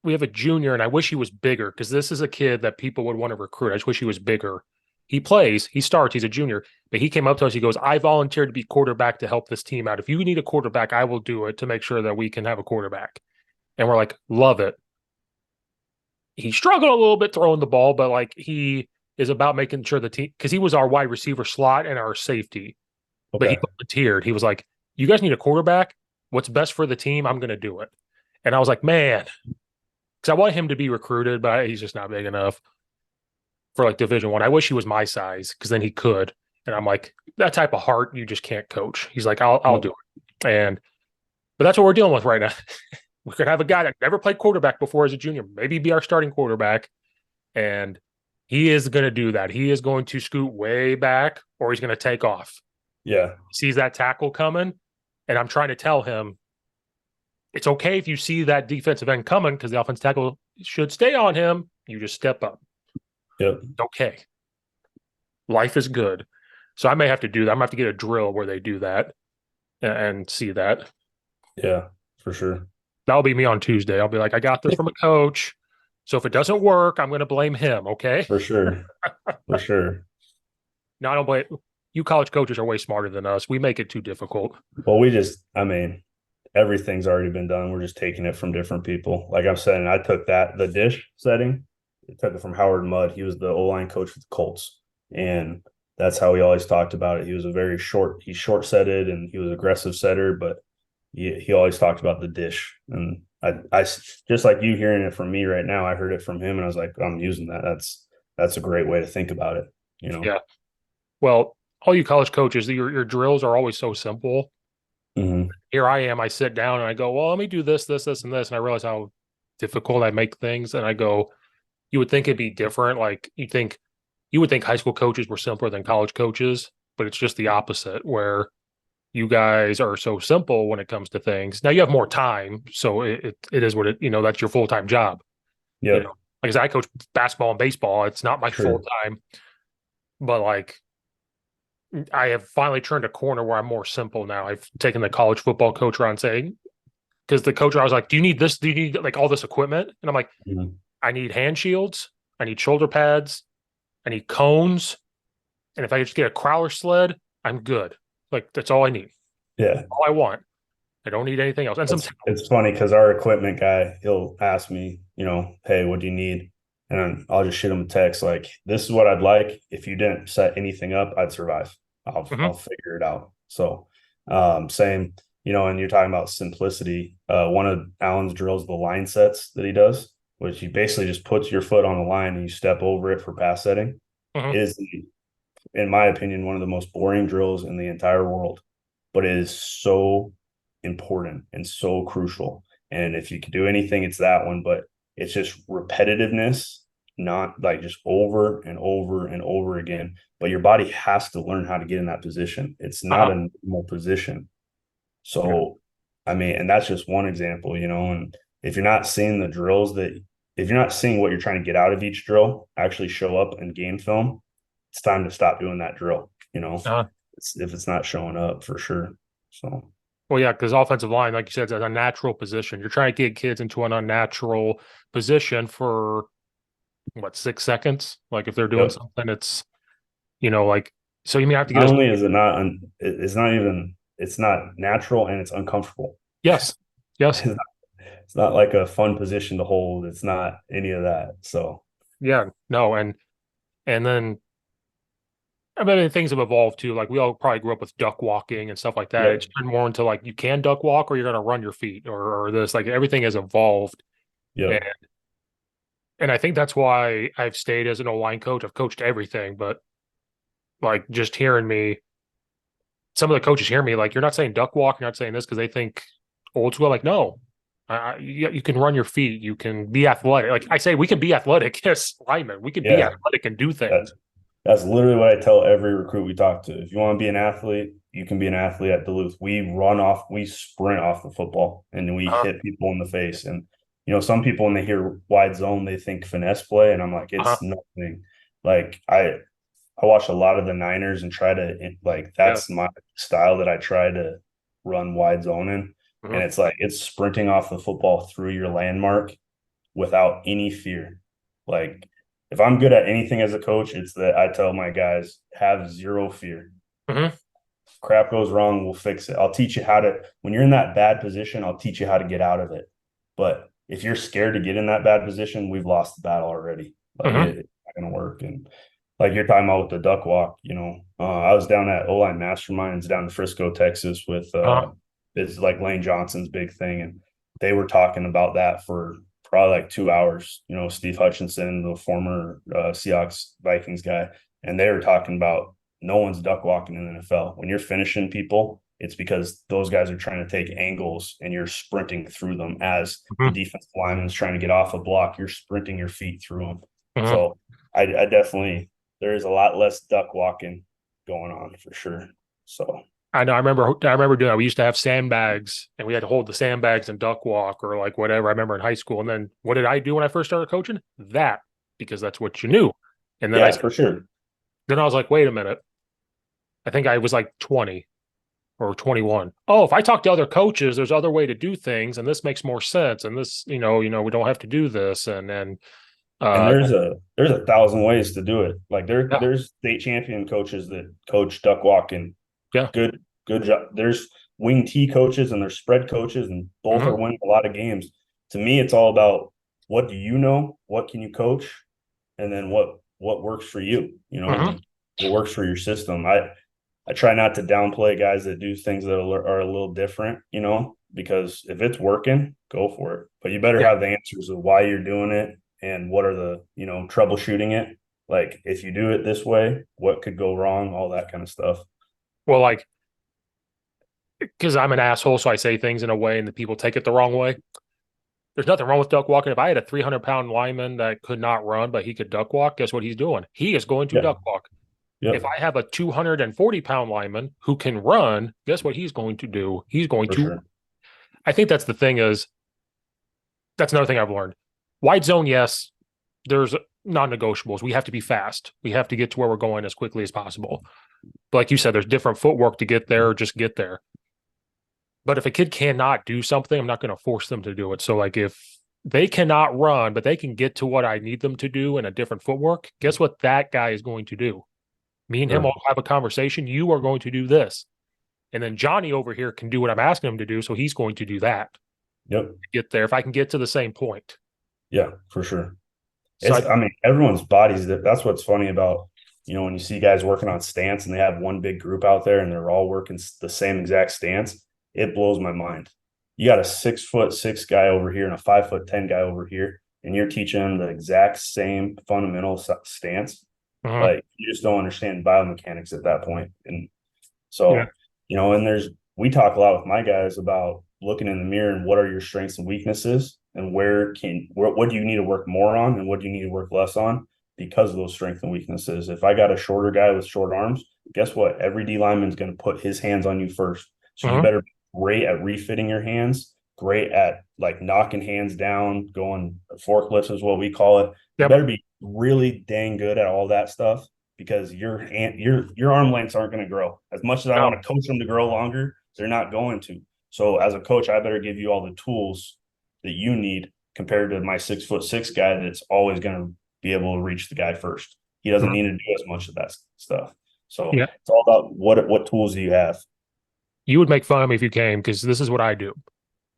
we have a junior, and I wish he was bigger because this is a kid that people would want to recruit. I just wish he was bigger. He plays, he starts, he's a junior, but he came up to us. He goes, I volunteered to be quarterback to help this team out. If you need a quarterback, I will do it to make sure that we can have a quarterback. And we're like, love it. He struggled a little bit throwing the ball, but like he is about making sure the team, because he was our wide receiver slot and our safety, but he Okay. volunteered. He was like, you guys need a quarterback. What's best for the team? I'm going to do it. And I was like, man, because I want him to be recruited, but he's just not big enough for like Division 1. I wish he was my size because then he could. And I'm like, that type of heart you just can't coach. He's like, I'll do Nope. it. But that's what we're dealing with right now. We could have a guy that never played quarterback before as a junior, maybe be our starting quarterback, and he is going to do that. He is going to scoot way back, or he's going to take off. Yeah. He sees that tackle coming, and I'm trying to tell him it's okay if you see that defensive end coming because the offensive tackle should stay on him. You just step up. Yep. Okay. Life is good. So I may have to do that. I'm gonna have to get a drill where they do that and see that. Yeah. For sure. That'll be me on Tuesday. I'll be like, I got this from a coach. So if it doesn't work, I'm gonna blame him. Okay. For sure. For sure. No, I don't blame you. College coaches are way smarter than us. We make it too difficult. Well, I mean, everything's already been done. We're just taking it from different people. Like I'm saying, I took the dish setting, I took it from Howard Mudd. He was the O-line coach for the Colts. And that's how he always talked about it. He was he's short setted and he was aggressive setter, but he always talked about the dish. And I just like you hearing it from me right now, I heard it from him and I was like, I'm using that. That's a great way to think about it, you know? Yeah. Well, all you college coaches, your drills are always so simple. Mm-hmm. Here I am. I sit down and I go, well, let me do this, this, this, and this. And I realize how difficult I make things. And I go, you would think it'd be different. Like you would think high school coaches were simpler than college coaches, but it's just the opposite where you guys are so simple when it comes to things. Now you have more time. So it is what that's your full-time job. Yep. Like I said, I coach basketball and baseball. It's not my full Sure. time, but like I have finally turned a corner where I'm more simple now. I've taken the college football coach around saying, because the coach, I was like, do you need this? Do you need like all this equipment? And I'm like, Mm-hmm. I need hand shields. I need shoulder pads. I need cones. And if I just get a crawler sled, I'm good. Like that's all I need. Yeah. All I want. I don't need anything else. And some It's funny because our equipment guy, he'll ask me, hey, what do you need? And then I'll just shoot him a text like, this is what I'd like. If you didn't set anything up, I'd survive. I'll Mhm. figure it out. So same, and you're talking about simplicity. One of Allen's drills, the line sets that he does, which he basically just puts your foot on the line and you step over it for pass setting, Mhm. is, in my opinion, one of the most boring drills in the entire world, but it is so important and so crucial. And if you could do anything, it's that one, but it's just repetitiveness, not like just over and over and over again. But your body has to learn how to get in that position. It's not Uh-huh. a normal position. Yeah. So, I mean, and that's just one example, and if you're not seeing the drills if you're not seeing what you're trying to get out of each drill actually show up in game film, it's time to stop doing that drill. Uh-huh. If it's not showing up for sure. So, Well, yeah, because offensive line, like you said, is a natural position. You're trying to get kids into an unnatural position for what, 6 seconds? Like if they're doing yep. something, it's like so you may have to get Not us. only is it not, it's not even, it's not natural and it's uncomfortable. Yes, yes, It's not like a fun position to hold. It's not any of that. So, yeah, no, and then I mean things have evolved too. Like we all probably grew up with duck walking and stuff like that. It's yep, turned more into like you can duck walk or you're gonna run your feet or this. Like everything has evolved, and yep. and I think that's why I've stayed as an O-line coach. I've coached everything, but like just hearing me, some of the coaches hear me like, you're not saying duck walk, you're not saying this because they think old school. Like, no, you can run your feet, you can be athletic. Like I say, we can be athletic as linemen. We can be Yeah. athletic and do That, things. that's literally what I tell every recruit we talk to. If you want to be an athlete, you can be an athlete at Duluth. We sprint off the football and we Uh-huh. hit people in the face. And, some people, when they hear wide zone, they think finesse play. And I'm like, Uh-huh. it's nothing. Like, I watch a lot of the Niners and try to, like, Yeah. that's my style that I try to run wide zone in. And Mhm. it's like, it's sprinting off the football through your landmark without any fear. Like, if I'm good at anything as a coach, it's that I tell my guys, have zero fear. Mhm. If crap goes wrong, we'll fix it. I'll teach you how to, when you're in that bad position, I'll teach you how to get out of it. But if you're scared to get in that bad position, we've lost the battle already. Like Mhm. it's not going to work. And like you're talking about with the duck walk, I was down at O-line Masterminds down in Frisco, Texas with, Uh-huh. it's like Lane Johnson's big thing. And they were talking about that for probably like 2 hours, Steve Hutchinson, the former Seahawks Vikings guy. And they were talking about no one's duck walking in the NFL. When you're finishing people, it's because those guys are trying to take angles and you're sprinting through them as the Mhm. defensive lineman's trying to get off a block. You're sprinting your feet through them. Mhm. So I definitely, there is a lot less duck walking going on for sure. So, I know. I remember doing that. We used to have sandbags, and we had to hold the sandbags and duck walk or like whatever. I remember in high school. And then what did I do when I first started coaching? That because that's what you knew. And then yeah, for sure. I was like, wait a minute. I think I was like 20 or 21. Oh, if I talk to other coaches, there's other way to do things, and this makes more sense. And this, we don't have to do this. And then, And uh, there's a thousand ways to do it. Like yeah, there's state champion coaches that coach duck walking. yeah, Good job. There's wing T coaches and there's spread coaches, and both hmm, are winning a lot of games. To me, it's all about what do you know, what can you coach, and then what works for you, hmm. and what works for your system. I try not to downplay guys that do things that are a little different, because if it's working, go for it. But you better Yeah. have the answers of why you're doing it and what are the, troubleshooting it. Like if you do it this way, what could go wrong, all that kind of stuff. Well, like, because I'm an asshole, so I say things in a way, and the people take it the wrong way. There's nothing wrong with duck walking. If I had a 300-pound lineman that could not run, but he could duck walk, guess what he's doing? He is going to Yeah. duck walk. If Yep. I have a 240-pound lineman who can run, guess what he's going to do? He's going For to. sure. I think that's the thing is that's another thing I've learned. Wide zone, yes, there's non-negotiables. We have to be fast. We have to get to where we're going as quickly as possible. But like you said, there's different footwork to get there or just get there. But if a kid cannot do something, I'm not going to force them to do it. So like if they cannot run, but they can get to what I need them to do in a different footwork, guess what that guy is going to do? Me and him will Sure. have a conversation. You are going to do this. And then Johnny over here can do what I'm asking him to do. So he's going to do that to Yep. get there if I can get to the same point. Yeah, for sure. So I mean, everyone's bodies, that's what's funny about, when you see guys working on stance and they have one big group out there and they're all working the same exact stance, it blows my mind. You got a 6'6" guy over here and a 5'10" guy over here, and you're teaching them the exact same fundamental stance. Like, you just don't understand biomechanics at that point. And yeah. so, and we talk a lot with my guys about looking in the mirror and what are your strengths and weaknesses and what do you need to work more on and what do you need to work less on because of those strengths and weaknesses. If I got a shorter guy with short arms, guess what? Every D lineman's going to put his hands on you first. So you better be great at refitting your hands, great at like knocking hands down, going forklifts is what we call it. You Yep. better be really dang good at all that stuff because your arm lengths aren't going to grow. As much as I want to coach them to grow longer, they're not going to. So as a coach, I better give you all the tools that you need compared to my 6'6" guy that's always going to be able to reach the guy first. He doesn't need to do as much of that stuff. So Yeah. it's all about what tools do you have. You would make fun of me if you came because this is what I do.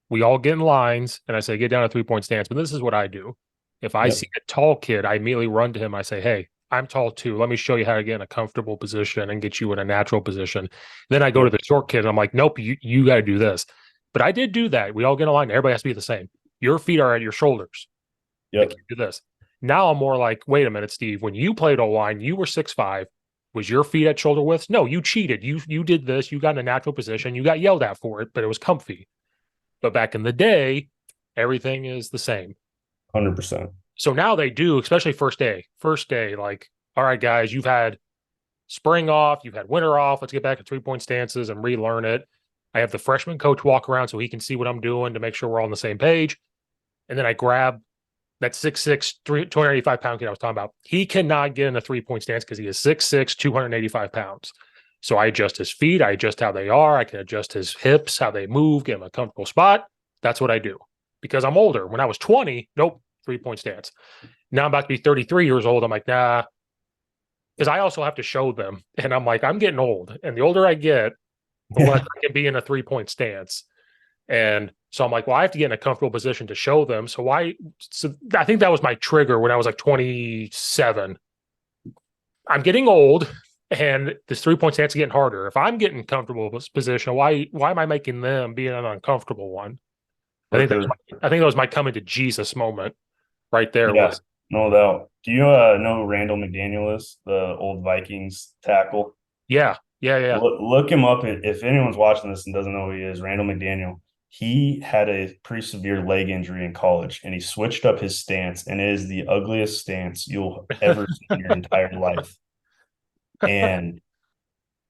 We all get in lines and I say, get down a 3-point stance. But this is what I do. If I see a tall kid, I immediately run to him. I say, hey, I'm tall too. Let me show you how to get in a comfortable position and get you in a natural position. Then I go to the short kid and I'm like, nope, you got to do this. But I did do that. We all get in line. Everybody has to be the same. Your feet are at your shoulders. Yep. Do this. Now I'm more like, wait a minute, Steve. When you played O-line, you were 6'5". Was your feet at shoulder width? No, you cheated. You did this. You got in a natural position. You got yelled at for it, but it was comfy. But back in the day, everything is the same. 100%. So now they do, especially first day. First day, like, all right, guys, you've had spring off, you've had winter off. Let's get back to 3-point stances and relearn it. I have the freshman coach walk around so he can see what I'm doing to make sure we're all on the same page. And then I grab that 6'6", 285-pound kid I was talking about. He cannot get in a 3-point stance because he is 6'6", 285 pounds. So I adjust his feet. I adjust how they are. I can adjust his hips, how they move, get him a comfortable spot. That's what I do because I'm older. When I was 20, nope, 3-point stance. Now I'm about to be 33 years old. I'm like, nah, because I also have to show them. And I'm like, I'm getting old. And the older I get, the less I can be in a 3-point stance. And so I'm like, well, I have to get in a comfortable position to show them. So I think that was my trigger when I was like 27. I'm getting old and this 3-point stance is getting harder. If I'm getting comfortable with this position, why am I making them be in an uncomfortable one? I think that was my coming to Jesus moment right there. Yeah, no doubt. Do you know who Randall McDaniel is, the old Vikings tackle? Yeah. Look him up if anyone's watching this and doesn't know who he is. Randall McDaniel. He had a pretty severe leg injury in college, and he switched up his stance, and it is the ugliest stance you'll ever see in your entire life. And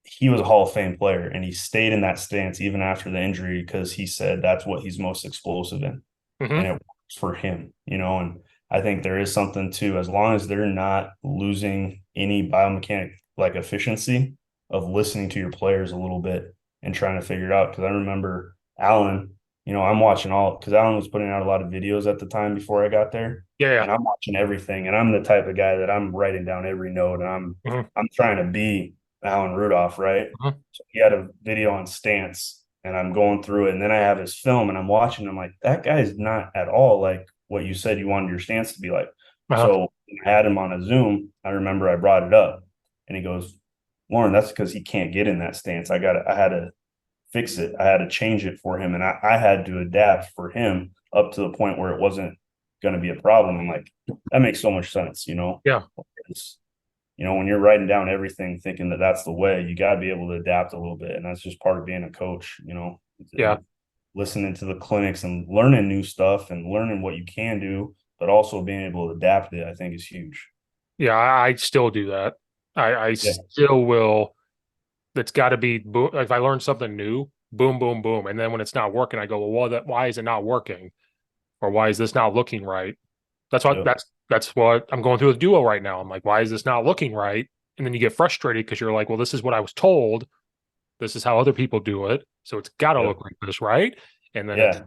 he was a Hall of Fame player, and he stayed in that stance even after the injury because he said that's what he's most explosive in, and it works for him, And I think there is something too, as long as they're not losing any biomechanic like efficiency of listening to your players a little bit and trying to figure it out. Because I remember Allen, I'm watching because Allen was putting out a lot of videos at the time before I got there. Yeah. And I'm watching everything. And I'm the type of guy that I'm writing down every note, and I'm trying to be Allen Rudolph, right? So he had a video on stance, and I'm going through it, and then I have his film, and I'm watching. I'm like, that guy's not at all like what you said you wanted your stance to be like. So when I had him on a Zoom, I remember I brought it up, and he goes, Lauren, that's because he can't get in that stance. I had to fix it. I had to change it for him, and I had to adapt for him up to the point where it wasn't going to be a problem. I'm like, that makes so much sense, Yeah. When you're writing down everything, thinking that that's the way, you got to be able to adapt a little bit, and that's just part of being a coach. Yeah. Listening to the clinics and learning new stuff and learning what you can do, but also being able to adapt it, I think is huge. Yeah, I still do that. I still will. That's got to be boom. If I learn something new, boom, boom, boom, and then when it's not working, I go, well, why is it not working, or why is this not looking right? That's what I'm going through with duo right now. I'm like, why is this not looking right? And then you get frustrated because you're like, well, this is what I was told. This is how other people do it, so it's got to look like this, right? And then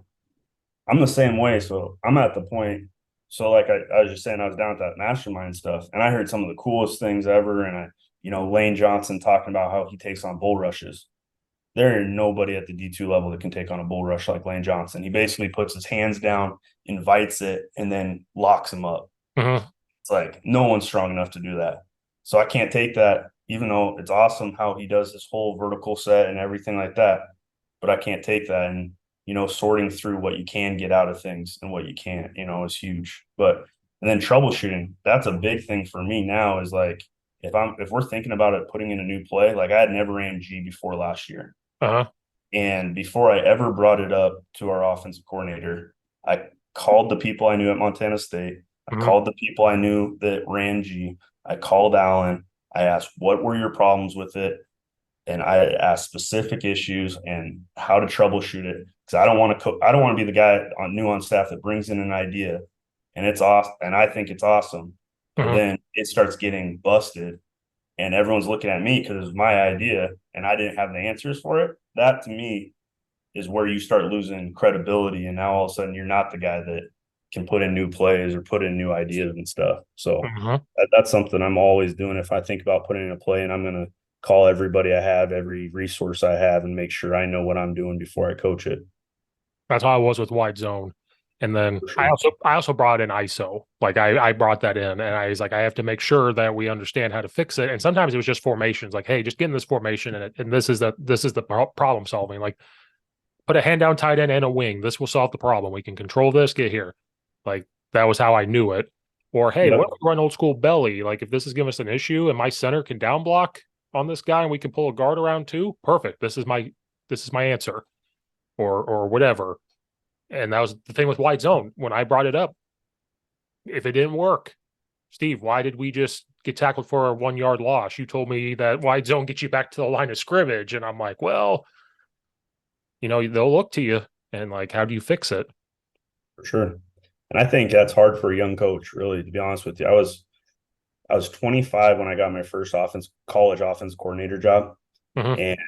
I'm the same way. So I'm at the point. So like I was just saying, I was down at that mastermind stuff, and I heard some of the coolest things ever. And Lane Johnson talking about how he takes on bull rushes. there ain't nobody at the D2 level that can take on a bull rush like Lane Johnson. He basically puts his hands down, invites it, and then locks him up. Mm-hmm. It's like no one's strong enough to do that. So I can't take that, even though it's awesome how he does this whole vertical set and everything like that. But I can't take that. And, sorting through what you can get out of things and what you can't, is huge. But and then troubleshooting, that's a big thing for me now is like if we're thinking about it putting in a new play, like I had never ran G before last year. Uh-huh. And before I ever brought it up to our offensive coordinator, I called the people I knew at Montana State. I Mm-hmm. called the people I knew that ran G. I called Allen. I asked, what were your problems with it? And I asked specific issues and how to troubleshoot it. Because I don't want to be the guy new on staff that brings in an idea and it's awesome. And I think it's awesome. But Mm-hmm. then it starts getting busted and everyone's looking at me because it was my idea and I didn't have the answers for it. That to me is where you start losing credibility. And now all of a sudden you're not the guy that can put in new plays or put in new ideas and stuff. So Mm-hmm. that's something I'm always doing. If I think about putting in a play and I'm going to call everybody I have, every resource I have, and make sure I know what I'm doing before I coach it. That's how I was with wide zone. And then For I sure. also I also brought in ISO. Like I brought that in and I was like, I have to make sure that we understand how to fix it. And sometimes it was just formations, like, hey, just get in this formation and this is the problem solving. Like put a hand down tight end and a wing. This will solve the problem. We can control this, get here. Like that was how I knew it. Or hey, what Yep. if we run old school belly? Like if this is giving us an issue and my center can down block on this guy and we can pull a guard around too, perfect. This is my answer. Or whatever. And that was the thing with wide zone. When I brought it up, if it didn't work, Steve, why did we just get tackled for a 1 yard loss? You told me that wide zone gets you back to the line of scrimmage. And I'm like, well, they'll look to you and like, how do you fix it? For sure. And I think that's hard for a young coach, really, to be honest with you. I was 25 when I got my first college offense coordinator job. Mm-hmm. And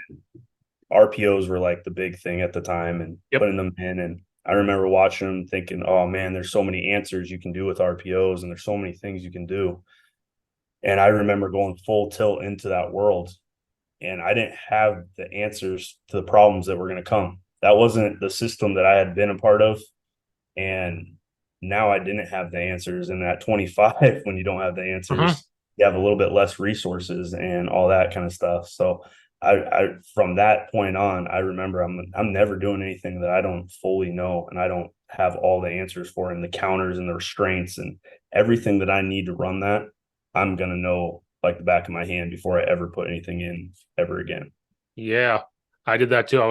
RPOs were like the big thing at the time and Yep. putting them in. And I remember watching them thinking, oh man, there's so many answers you can do with RPOs and there's so many things you can do. And I remember going full tilt into that world and I didn't have the answers to the problems that were going to come. That wasn't the system that I had been a part of. And now I didn't have the answers. And at 25, when you don't have the Mm-hmm. answers, you have a little bit less resources and all that kind of stuff. So I from that point on, I remember I'm never doing anything that I don't fully know and I don't have all the answers for and the counters and the restraints and everything that I need to run that, I'm gonna know like the back of my hand before I ever put anything in ever again. Yeah. I did that too. I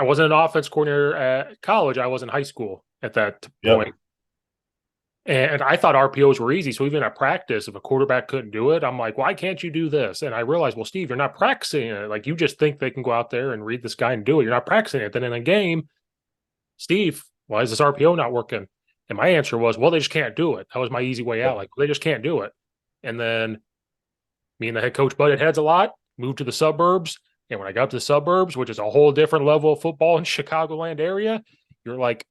wasn't an offense coordinator at college. I was in high school at that Yep. point. And I thought RPOs were easy. So even at practice, if a quarterback couldn't do it, I'm like, why can't you do this? And I realized, well, Steve, you're not practicing it. Like you just think they can go out there and read this guy and do it. You're not practicing it. Then in a game, Steve, why is this RPO not working? And my answer was, well, they just can't do it. That was my easy way out. Like they just can't do it. And then me and the head coach butted heads a lot, moved to the suburbs. And when I got to the suburbs, which is a whole different level of football in Chicagoland area, you're like,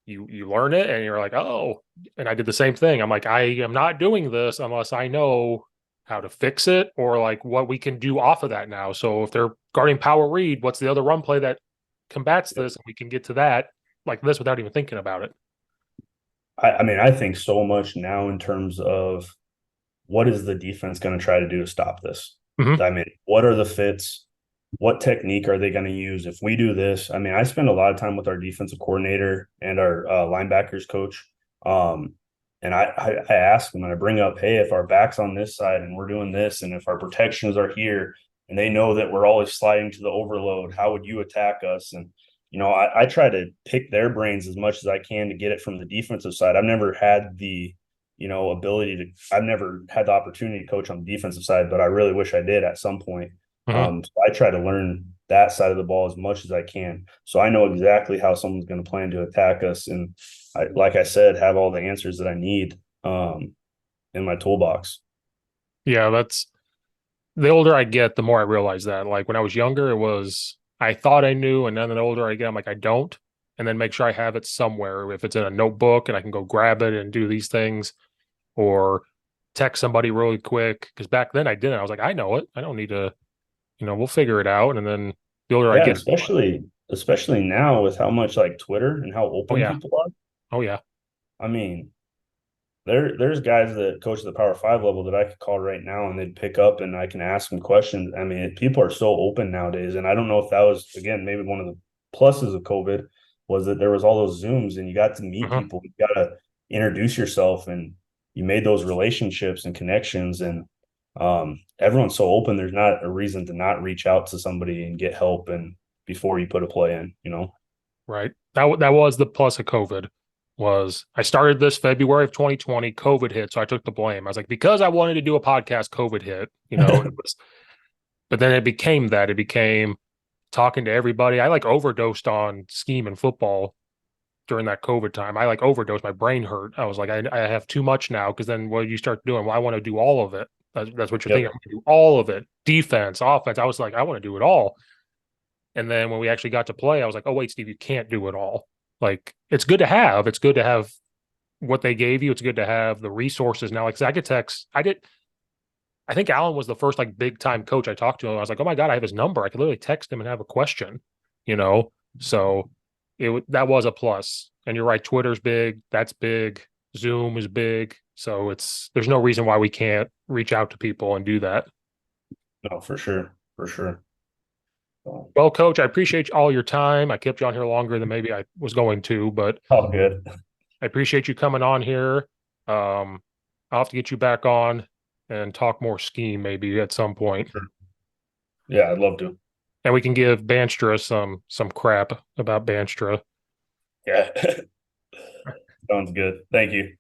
you learn it and you're like, oh, and I did the same thing. I'm like, I am not doing this unless I know how to fix it or like what we can do off of that now. So if they're guarding power read, what's the other run play that combats this? And we can get to that like this without even thinking about it. I mean, I think so much now in terms of what is the defense going to try to do to stop this? Mm-hmm. I mean, what are the fits? What technique are they going to use? If we do this, I mean, I spend a lot of time with our defensive coordinator and our linebackers coach. Um, and I ask them and I bring up, hey, if our back's on this side and we're doing this, and if our protections are here and they know that we're always sliding to the overload, how would you attack us? And, I try to pick their brains as much as I can to get it from the defensive side. I've never had the ability to, I've never had the opportunity to coach on the defensive side, but I really wish I did at some point. Mm-hmm. So I try to learn that side of the ball as much as I can. So I know exactly how someone's going to plan to attack us. And like I said, have all the answers that I need in my toolbox. Yeah, that's the older I get, the more I realize that. Like when I was younger, it was I thought I knew, and then the older I get, I'm like, I don't. And then make sure I have it somewhere. If it's in a notebook and I can go grab it and do these things, or text somebody really quick. Because back then I didn't. I was like, I know it. I don't need to, we'll figure it out. And then Feel like Yeah, getting. especially now with how much like Twitter and how Oh open yeah. people are. Oh yeah. I mean, there's guys that coach at the Power Five level that I could call right now and they'd pick up and I can ask them questions. I mean, people are so open nowadays, and I don't know if that was again maybe one of the pluses of COVID was that there was all those Zooms and you got to meet Uh-huh. people, you got to introduce yourself, and you made those relationships and connections, and everyone's so open. There's not a reason to not reach out to somebody and get help and before you put a play in, you know. Right. That was the plus of COVID. Was I started this February of 2020, COVID hit, so I took the blame. I was like, because I wanted to do a podcast, COVID hit. It was, but then it became that. It became talking to everybody. I like overdosed on scheme and football during that COVID time. I like overdosed. My brain hurt. I was like, I have too much now. Because then what you start doing? Well, I want to do all of it. That's what you're thinking. Yep. I'm going to do all of it. Defense, offense. I was like, I want to do it all. And then when we actually got to play, I was like, oh wait, Steve, you can't do it all. Like it's good to have. It's good to have what they gave you. It's good to have the resources now. Like I could text. I think Allen was the first like big time coach I talked to. I was like, oh my god, I have his number. I could literally text him and have a question. You know, so that was a plus. And you're right, Twitter's big. That's big. Zoom is big. So there's no reason why we can't reach out to people and do that. No, for sure. For sure. So, Well, Coach, I appreciate all your time. I kept you on here longer than maybe I was going to, but all good. I appreciate you coming on here. I'll have to get you back on and talk more scheme maybe at some point. Yeah, I'd love to. And we can give Banstra some crap about Banstra. Yeah. Sounds good. Thank you.